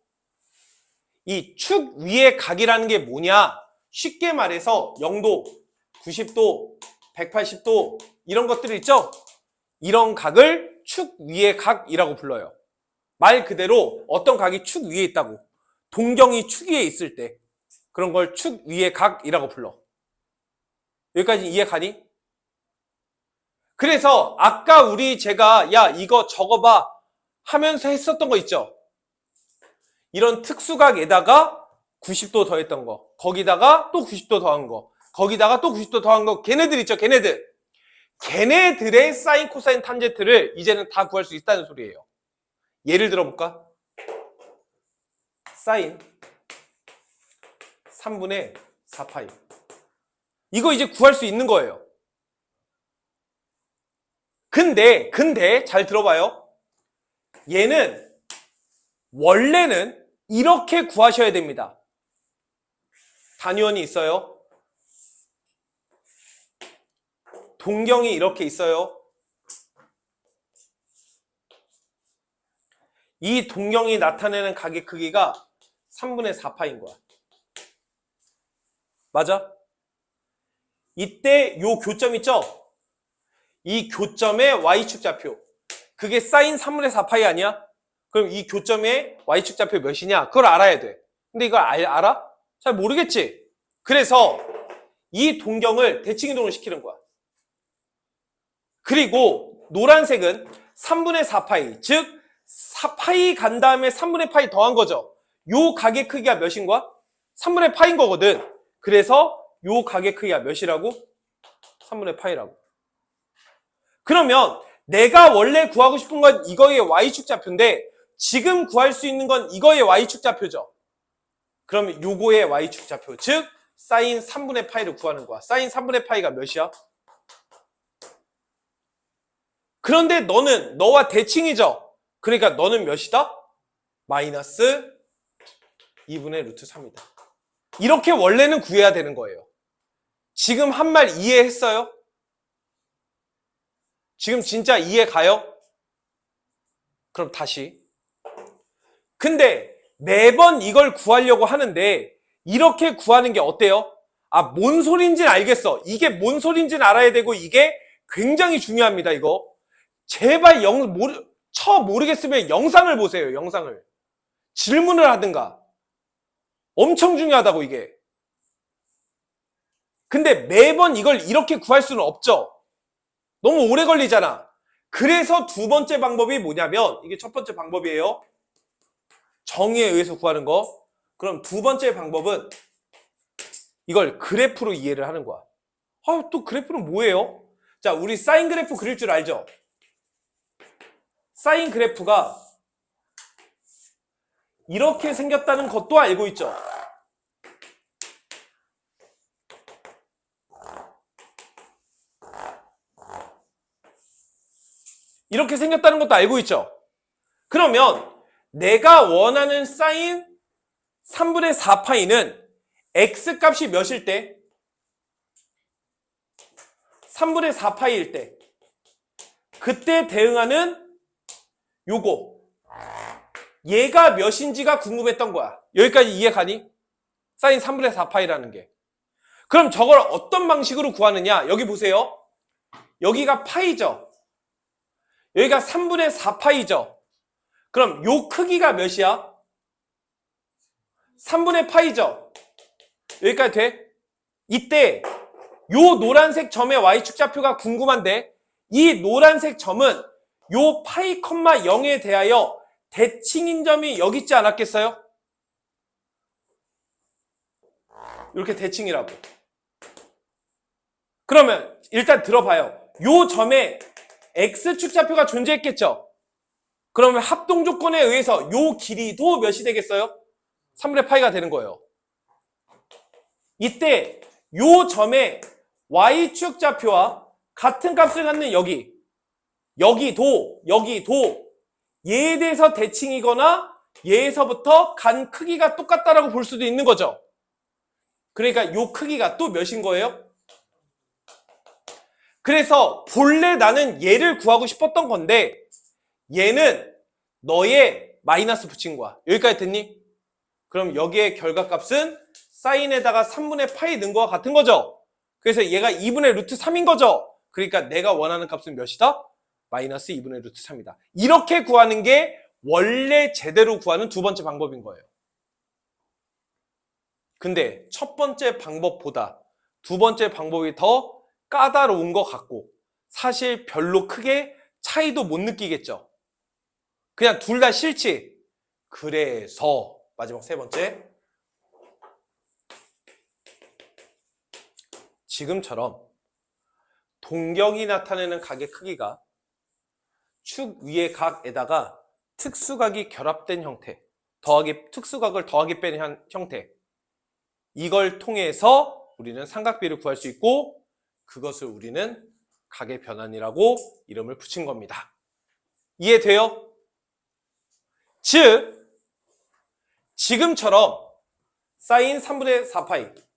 이 축 위의 각이라는 게 뭐냐? 쉽게 말해서 0도, 90도, 180도 이런 것들이 있죠? 이런 각을 축 위의 각이라고 불러요. 말 그대로 어떤 각이 축 위에 있다고. 동경이 축 위에 있을 때 그런 걸 축 위의 각이라고 불러. 여기까지 이해 가니? 그래서 아까 제가 야 이거 적어봐 하면서 했었던 거 있죠? 이런 특수각에다가 90도 더했던 거, 거기다가 또 90도 더한 거, 거기다가 또 90도 더한 거, 걔네들 있죠, 걔네들. 걔네들의 사인, 코사인, 탄젠트를 이제는 다 구할 수 있다는 소리예요. 예를 들어볼까? 사인 3분의 4파이. 이거 이제 구할 수 있는 거예요. 근데 잘 들어봐요. 얘는 원래는 이렇게 구하셔야 됩니다. 단위원이 있어요. 동경이 이렇게 있어요. 이 동경이 나타내는 각의 크기가 3분의 4파인 거야. 맞아? 이때 요 교점 있죠? 이 교점의 y축 좌표. 그게 사인 3분의 4파이 아니야? 그럼 이 교점의 y축 좌표 몇이냐? 그걸 알아야 돼. 근데 이걸 알아? 잘 모르겠지? 그래서 이 동경을 대칭이동을 시키는 거야. 그리고 노란색은 3분의 4파이, 즉 4파이 간 다음에 3분의 파이 더한 거죠. 요 각의 크기가 몇인 거야? 3분의 파인 거거든. 그래서 요 각의 크기가 몇이라고? 3분의 파이라고. 그러면 내가 원래 구하고 싶은 건 이거의 y축 좌표인데 지금 구할 수 있는 건 이거의 y축 좌표죠. 그러면 요거의 y축 좌표, 즉 사인 3분의 파이를 구하는 거야. 사인 3분의 파이가 몇이야? 그런데 너와 대칭이죠. 그러니까 너는 몇이다? 마이너스 2분의 루트 3이다. 이렇게 원래는 구해야 되는 거예요. 지금 한 말 이해했어요? 지금 진짜 이해 가요? 그럼 다시. 근데 매번 이걸 구하려고 하는데 이렇게 구하는 게 어때요? 아, 뭔 소린지는 알겠어. 이게 뭔 소린지는 알아야 되고 이게 굉장히 중요합니다, 이거. 제발 모르겠으면 영상을 보세요, 영상을. 질문을 하든가. 엄청 중요하다고, 이게. 근데 매번 이걸 이렇게 구할 수는 없죠. 너무 오래 걸리잖아. 그래서 두 번째 방법이 뭐냐면, 이게 첫 번째 방법이에요. 정의에 의해서 구하는 거. 그럼 두 번째 방법은 이걸 그래프로 이해를 하는 거야. 아, 또 그래프는 뭐예요? 자, 우리 사인 그래프 그릴 줄 알죠? 사인 그래프가 이렇게 생겼다는 것도 알고 있죠? 이렇게 생겼다는 것도 알고 있죠? 그러면 내가 원하는 사인 3분의 4파이는 x값이 몇일 때? 3분의 4파이일 때. 그때 대응하는 요거. 얘가 몇인지가 궁금했던 거야. 여기까지 이해 가니? 사인 3분의 4파이라는 게. 그럼 저걸 어떤 방식으로 구하느냐? 여기 보세요. 여기가 파이죠. 여기가 3분의 4파이죠. 그럼 요 크기가 몇이야? 3분의 파이죠. 여기까지 돼? 이때 요 노란색 점의 y축 좌표가 궁금한데 이 노란색 점은 요 파이, 0에 대하여 대칭인 점이 여기 있지 않았겠어요? 이렇게 대칭이라고. 그러면 일단 들어봐요. 요 점에 x축 좌표가 존재했겠죠? 그러면 합동 조건에 의해서 요 길이도 몇이 되겠어요? 3분의 파이가 되는 거예요. 이때 요 점에 y축 좌표와 같은 값을 갖는 여기도 얘에 대해서 대칭이거나 얘에서부터 간 크기가 똑같다라고 볼 수도 있는 거죠. 그러니까 요 크기가 또 몇인 거예요? 그래서 본래 나는 얘를 구하고 싶었던 건데 얘는 너의 마이너스 붙인 거야. 여기까지 됐니? 그럼 여기에 결과값은 사인에다가 3분의 파이 넣은 거와 같은 거죠. 그래서 얘가 2분의 루트 3인 거죠. 그러니까 내가 원하는 값은 몇이다? 마이너스 2분의 루트 3이다. 이렇게 구하는 게 원래 제대로 구하는 두 번째 방법인 거예요. 근데 첫 번째 방법보다 두 번째 방법이 더 까다로운 것 같고 사실 별로 크게 차이도 못 느끼겠죠. 그냥 둘 다 싫지. 그래서 마지막 세 번째, 지금처럼 동경이 나타내는 각의 크기가 축 위의 각에다가 특수각이 결합된 형태, 특수각을 더하기 빼는 형태, 이걸 통해서 우리는 삼각비를 구할 수 있고 그것을 우리는 각의 변환이라고 이름을 붙인 겁니다. 이해돼요? 즉 지금처럼 사인 3분의 4파이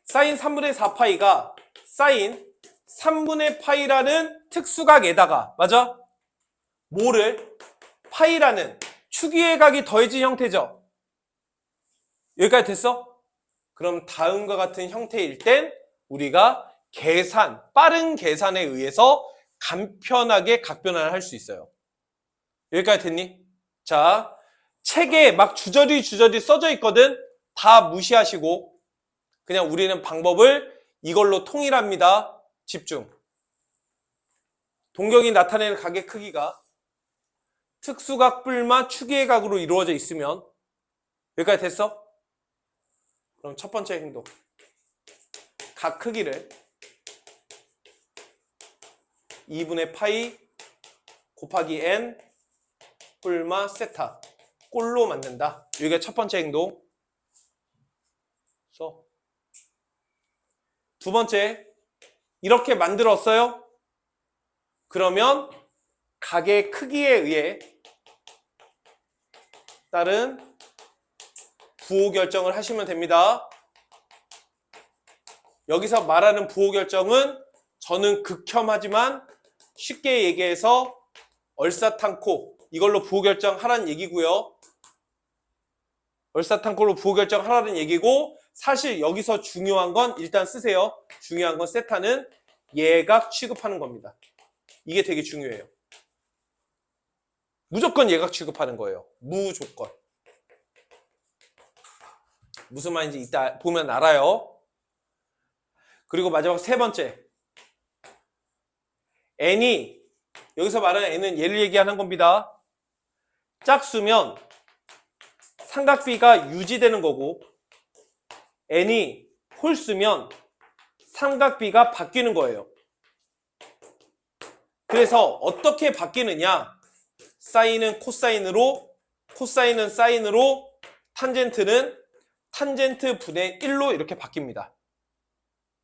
사인 3분의 4파이가 사인 3분의 파이라는 특수각에다가 맞아? 뭐를? 파이라는 축 위의 각이 더해진 형태죠. 여기까지 됐어? 그럼 다음과 같은 형태일 땐 우리가 빠른 계산에 의해서 간편하게 각변환을 할 수 있어요. 여기까지 됐니? 자, 책에 막 주저리 써져 있거든? 다 무시하시고 그냥 우리는 방법을 이걸로 통일합니다. 집중. 동경이 나타내는 각의 크기가 특수각 뿔마 축의 각으로 이루어져 있으면 여기까지 됐어? 그럼 첫 번째 행동. 각 크기를 2분의 파이 곱하기 n 뿔마 세타 꼴로 만든다. 이게 첫 번째 행동. 두 번째, 이렇게 만들었어요? 그러면 각의 크기에 의해 따른 부호 결정을 하시면 됩니다. 여기서 말하는 부호 결정은 저는 극혐하지만 쉽게 얘기해서 얼사탄코 이걸로 부호 결정하라는 얘기고요. 얼사탄코로 부호 결정하라는 얘기고 사실 여기서 중요한 건 일단 쓰세요. 중요한 건 세타는 예각 취급하는 겁니다. 이게 되게 중요해요. 무조건 예각 취급하는 거예요. 무조건. 무슨 말인지 이따 보면 알아요. 그리고 마지막 세 번째. n이 여기서 말하는 n은 얘를 얘기하는 겁니다. 짝수면 삼각비가 유지되는 거고 n이 홀수면 삼각비가 바뀌는 거예요. 그래서 어떻게 바뀌느냐? 사인은 코사인으로, 코사인은 사인으로, 탄젠트는 탄젠트 분의 1로 이렇게 바뀝니다.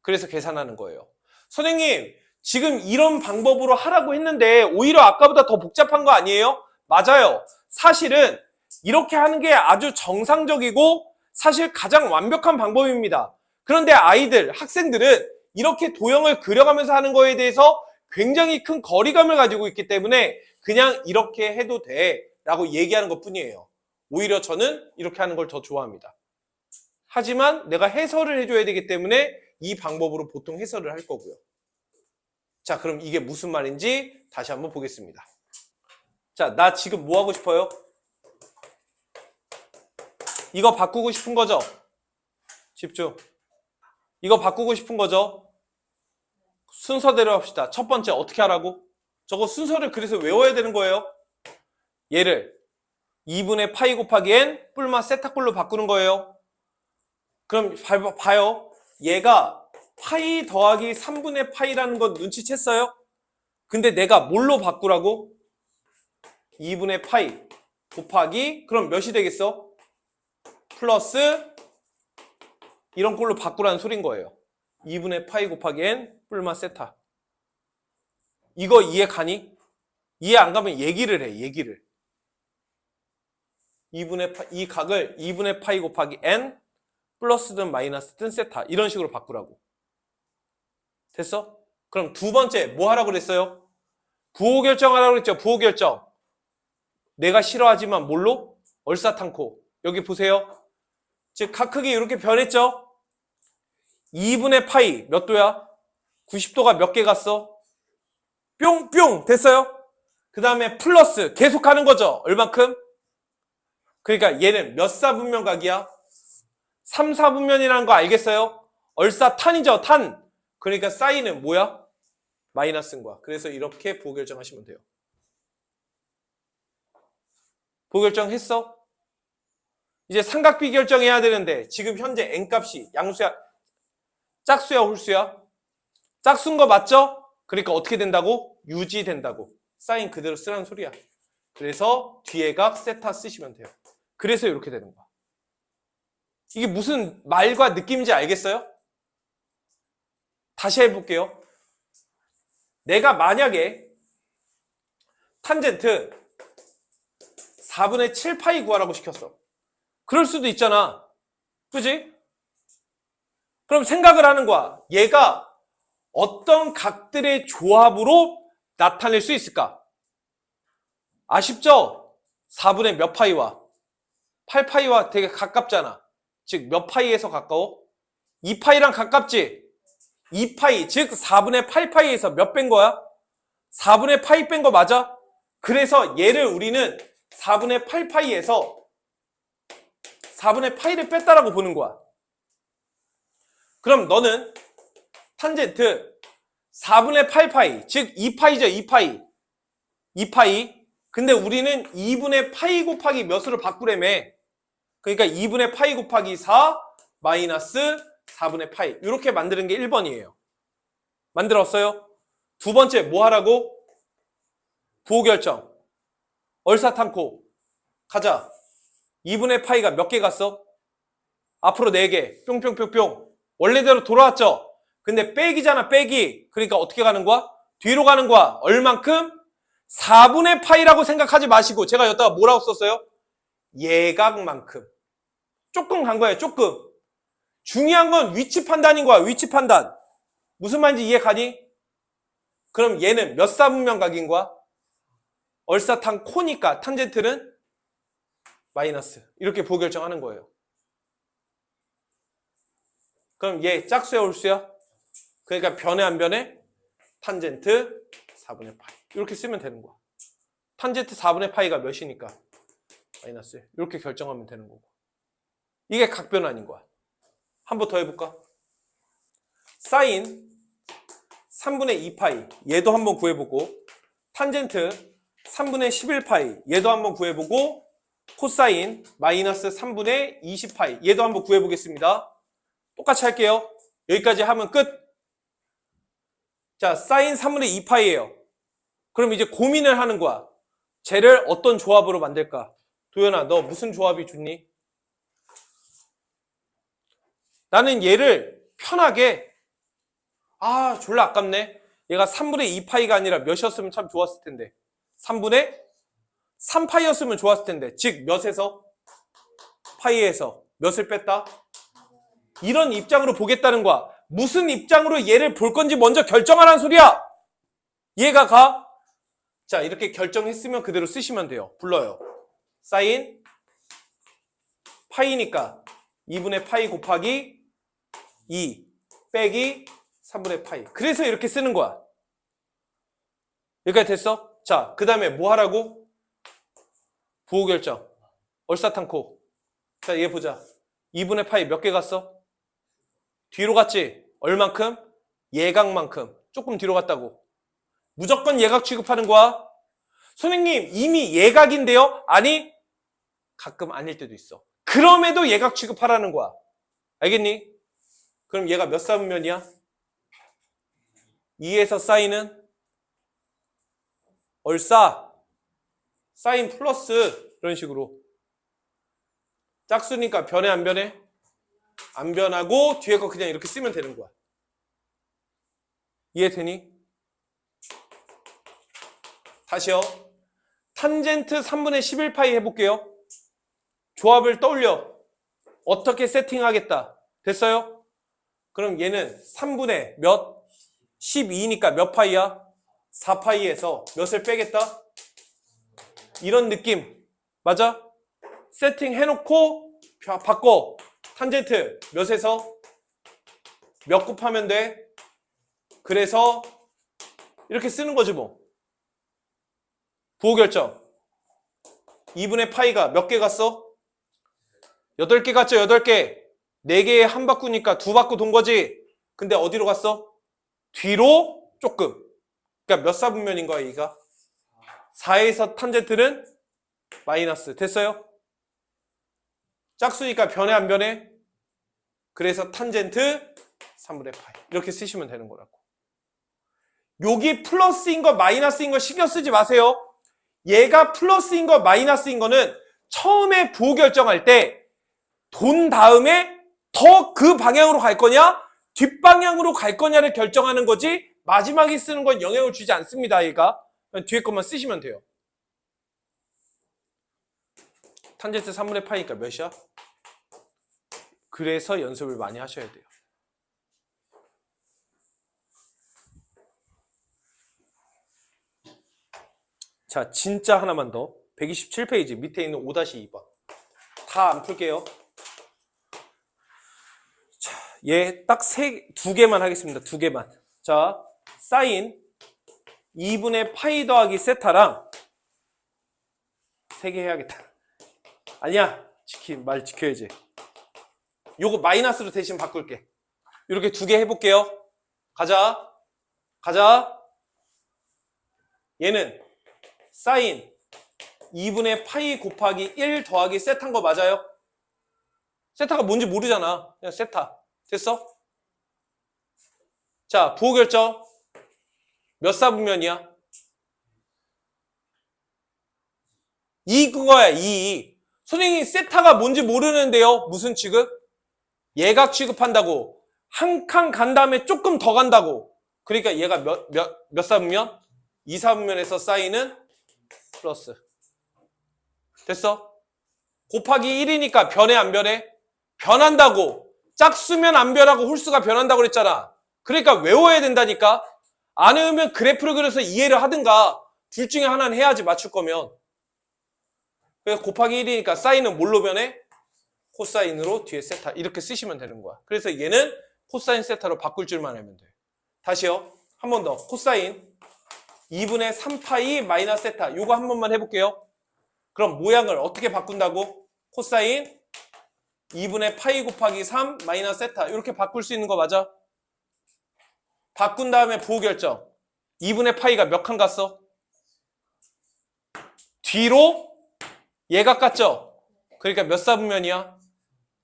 그래서 계산하는 거예요. 선생님, 지금 이런 방법으로 하라고 했는데 오히려 아까보다 더 복잡한 거 아니에요? 맞아요. 사실은 이렇게 하는 게 아주 정상적이고 사실 가장 완벽한 방법입니다. 그런데 학생들은 이렇게 도형을 그려가면서 하는 거에 대해서 굉장히 큰 거리감을 가지고 있기 때문에 그냥 이렇게 해도 돼 라고 얘기하는 것 뿐이에요. 오히려 저는 이렇게 하는 걸 더 좋아합니다. 하지만 내가 해설을 해줘야 되기 때문에 이 방법으로 보통 해설을 할 거고요. 자, 그럼 이게 무슨 말인지 다시 한번 보겠습니다. 자, 나 지금 뭐 하고 싶어요? 이거 바꾸고 싶은 거죠? 집중. 이거 바꾸고 싶은 거죠? 순서대로 합시다. 첫 번째 어떻게 하라고? 저거 순서를 그래서 외워야 되는 거예요. 얘를 2분의 파이 곱하기 n 뿔마 세타꼴로 바꾸는 거예요. 그럼 봐요. 얘가 파이 더하기 3분의 파이라는 건 눈치챘어요? 근데 내가 뭘로 바꾸라고? 2분의 파이 곱하기 그럼 몇이 되겠어? 플러스 이런 꼴로 바꾸라는 소린 거예요. 2분의 파이 곱하기 n 뿔마 세타. 이거 이해 가니? 이해 안 가면 얘기를 해. 얘기를. 이 각을 2분의 파이 곱하기 n 플러스든 마이너스든 세타 이런 식으로 바꾸라고. 됐어? 그럼 두 번째 뭐 하라고 그랬어요? 부호 결정하라고 그랬죠. 부호 결정. 내가 싫어하지만 뭘로? 얼사탄코. 여기 보세요. 즉 각 크기 이렇게 변했죠? 2분의 파이 몇 도야? 90도가 몇 개 갔어? 뿅뿅 됐어요? 그 다음에 플러스 계속 가는 거죠. 얼만큼? 그러니까 얘는 몇 사분면각이야? 3, 4분면이라는 거 알겠어요? 얼사탄이죠. 탄. 그러니까 사인은 뭐야? 마이너스인 거야. 그래서 이렇게 부호결정하시면 돼요. 부호결정 했어? 이제 삼각비 결정해야 되는데 지금 현재 n값이 양수야, 짝수야, 홀수야? 짝수인 거 맞죠? 그러니까 어떻게 된다고? 유지된다고. 사인 그대로 쓰라는 소리야. 그래서 뒤에 각 세타 쓰시면 돼요. 그래서 이렇게 되는 거야. 이게 무슨 말과 느낌인지 알겠어요? 다시 해볼게요. 내가 만약에 탄젠트 4분의 7파이 구하라고 시켰어. 그럴 수도 있잖아. 그지? 그럼 생각을 하는 거야. 얘가 어떤 각들의 조합으로 나타낼 수 있을까? 아쉽죠? 4분의 몇 파이와 8파이와 되게 가깝잖아. 즉 몇 파이에서 가까워? 2파이랑 가깝지? 2파이, 즉 4분의 8파이에서 몇 뺀 거야? 4분의 파이 뺀 거 맞아? 그래서 얘를 우리는 4분의 8파이에서 4분의 파이를 뺐다라고 보는 거야. 그럼 너는 탄젠트 4분의 8파이, 즉 2파이죠, 2파이. 2파이. 근데 우리는 2분의 파이 곱하기 몇으로 바꾸려며. 그러니까 2분의 파이 곱하기 4 마이너스 4분의 파이. 이렇게 만드는 게 1번이에요. 만들었어요? 두 번째 뭐 하라고? 부호결정. 얼사탄코. 가자. 2분의 파이가 몇 개 갔어? 앞으로 4개. 뿅뿅뿅뿅. 원래대로 돌아왔죠? 근데 빼기잖아, 빼기. 그러니까 어떻게 가는 거야? 뒤로 가는 거야. 얼만큼? 4분의 파이라고 생각하지 마시고 제가 여기다가 뭐라고 썼어요? 예각만큼. 조금 간 거예요, 조금. 중요한 건 위치 판단인 거야, 위치 판단. 무슨 말인지 이해 가니? 그럼 얘는 몇 사분면각인 거야? 얼사탄 코니까 탄젠트는 마이너스. 이렇게 부호결정하는 거예요. 그럼 얘 짝수야, 홀수야? 그러니까 변해 안 변해? 탄젠트 4분의 파이. 이렇게 쓰면 되는 거야. 탄젠트 4분의 파이가 몇이니까? 마이너스. 이렇게 결정하면 되는 거고. 이게 각변환인 거야. 한 번 더 해볼까? 사인 3분의 2파이. 얘도 한번 구해보고, 탄젠트 3분의 11파이. 얘도 한번 구해보고, 코사인 마이너스 3분의 20파이. 얘도 한번 구해보겠습니다. 똑같이 할게요. 여기까지 하면 끝. 자, 사인 3분의 2파이예요. 그럼 이제 고민을 하는 거야. 쟤를 어떤 조합으로 만들까? 도연아, 너 무슨 조합이 좋니? 나는 얘를 편하게, 졸라 아깝네. 얘가 3분의 2파이가 아니라 몇이었으면 참 좋았을 텐데. 3분의 3파이였으면 좋았을 텐데. 즉 몇에서? 파이에서 몇을 뺐다? 이런 입장으로 보겠다는 거야. 무슨 입장으로 얘를 볼 건지 먼저 결정하라는 소리야. 이해가 가? 자, 이렇게 결정했으면 그대로 쓰시면 돼요. 불러요. 사인 파이니까 2분의 파이 곱하기 2 빼기 3분의 파이. 그래서 이렇게 쓰는 거야. 여기까지 됐어? 자, 그 다음에 뭐 하라고? 부호결정. 얼사탄코. 자, 얘 보자. 2분의 파이 몇 개 갔어? 뒤로 갔지? 얼만큼? 예각만큼. 조금 뒤로 갔다고. 무조건 예각 취급하는 거야. 선생님, 이미 예각인데요? 아니, 가끔 아닐 때도 있어. 그럼에도 예각 취급하라는 거야. 알겠니? 그럼 얘가 몇 사분면이야? 2에서 사인은? 얼사. 사인 플러스. 이런 식으로. 짝수니까 변해 안 변해? 안 변하고 뒤에 거 그냥 이렇게 쓰면 되는 거야. 이해되니? 다시요. 탄젠트 3분의 11파이 해볼게요. 조합을 떠올려. 어떻게 세팅하겠다. 됐어요? 그럼 얘는 3분의 몇? 12니까 몇 파이야? 4파이에서 몇을 빼겠다? 이런 느낌. 맞아? 세팅 해놓고 바꿔. 탄젠트 몇에서? 몇 곱하면 돼? 그래서 이렇게 쓰는 거지 뭐. 부호결정. 2분의 파이가 몇 개 갔어? 8개 갔죠? 8개. 4개에 한 바꾸니까 2바꾸 돈 거지. 근데 어디로 갔어? 뒤로 조금. 그러니까 몇 사분면인 거야, 이가? 4에서 탄젠트는 마이너스. 됐어요? 짝수니까 변해 안 변해? 그래서 탄젠트 3분의 파이. 이렇게 쓰시면 되는 거라고. 여기 플러스인 거 마이너스인 거 신경 쓰지 마세요. 얘가 플러스인 거 마이너스인 거는 처음에 부호 결정할 때 돈 다음에 더 그 방향으로 갈 거냐 뒷방향으로 갈 거냐를 결정하는 거지 마지막에 쓰는 건 영향을 주지 않습니다. 얘가 뒤에 것만 쓰시면 돼요. 탄젠트 3분의 파이니까 몇이야? 그래서 연습을 많이 하셔야 돼요. 자, 진짜 하나만 더. 127페이지 밑에 있는 5-2번. 다 안 풀게요. 자, 얘 딱 2개만 하겠습니다. 2개만. 자, 사인 2분의 파이 더하기 세타랑 3개 해야겠다. 아니야. 말 지켜야지. 요거 마이너스로 대신 바꿀게. 이렇게 2개 해볼게요. 가자. 얘는 사인 2분의 파이 곱하기 1 더하기 세타인 거 맞아요? 세타가 뭔지 모르잖아. 그냥 세타. 됐어? 자, 부호 결정. 몇 사분면이야? 2 그거야, 2. 선생님이 세타가 뭔지 모르는데요. 무슨 취급? 예각 취급한다고. 한 칸 간 다음에 조금 더 간다고. 그러니까 얘가 몇 사분면? 2사분면에서 사인은 플러스. 됐어? 곱하기 1이니까 변해 안 변해? 변한다고. 짝수면 안 변하고 홀수가 변한다고 그랬잖아. 그러니까 외워야 된다니까. 안 외우면 그래프를 그려서 이해를 하든가 둘 중에 하나는 해야지 맞출 거면. 그래서 곱하기 1이니까 사인은 뭘로 변해? 코사인으로 뒤에 세타 이렇게 쓰시면 되는 거야. 그래서 얘는 코사인 세타로 바꿀 줄만 알면 돼. 다시요. 한 번 더. 코사인 2분의 3파이 마이너스 세타. 요거 한 번만 해볼게요. 그럼 모양을 어떻게 바꾼다고? 코사인 2분의 파이 곱하기 3 마이너스 세타. 이렇게 바꿀 수 있는 거 맞아? 바꾼 다음에 부호 결정. 2분의 파이가 몇 칸 갔어? 뒤로 얘가 갔죠? 그러니까 몇 사분면이야?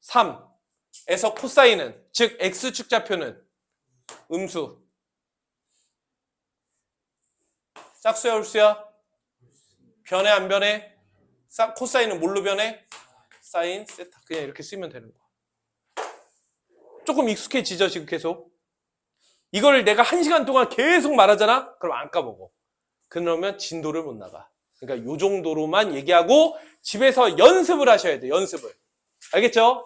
3에서 코사인은 즉 x축좌표는 음수. 짝수야 홀수야? 변해 안 변해? 코사인은 뭘로 변해? 사인 세타. 그냥 이렇게 쓰면 되는 거야. 조금 익숙해지죠 지금 계속? 이걸 내가 1시간 동안 계속 말하잖아? 그럼 안 까먹어. 그러면 진도를 못 나가. 그러니까 요 정도로만 얘기하고 집에서 연습을 하셔야 돼. 연습을. 알겠죠?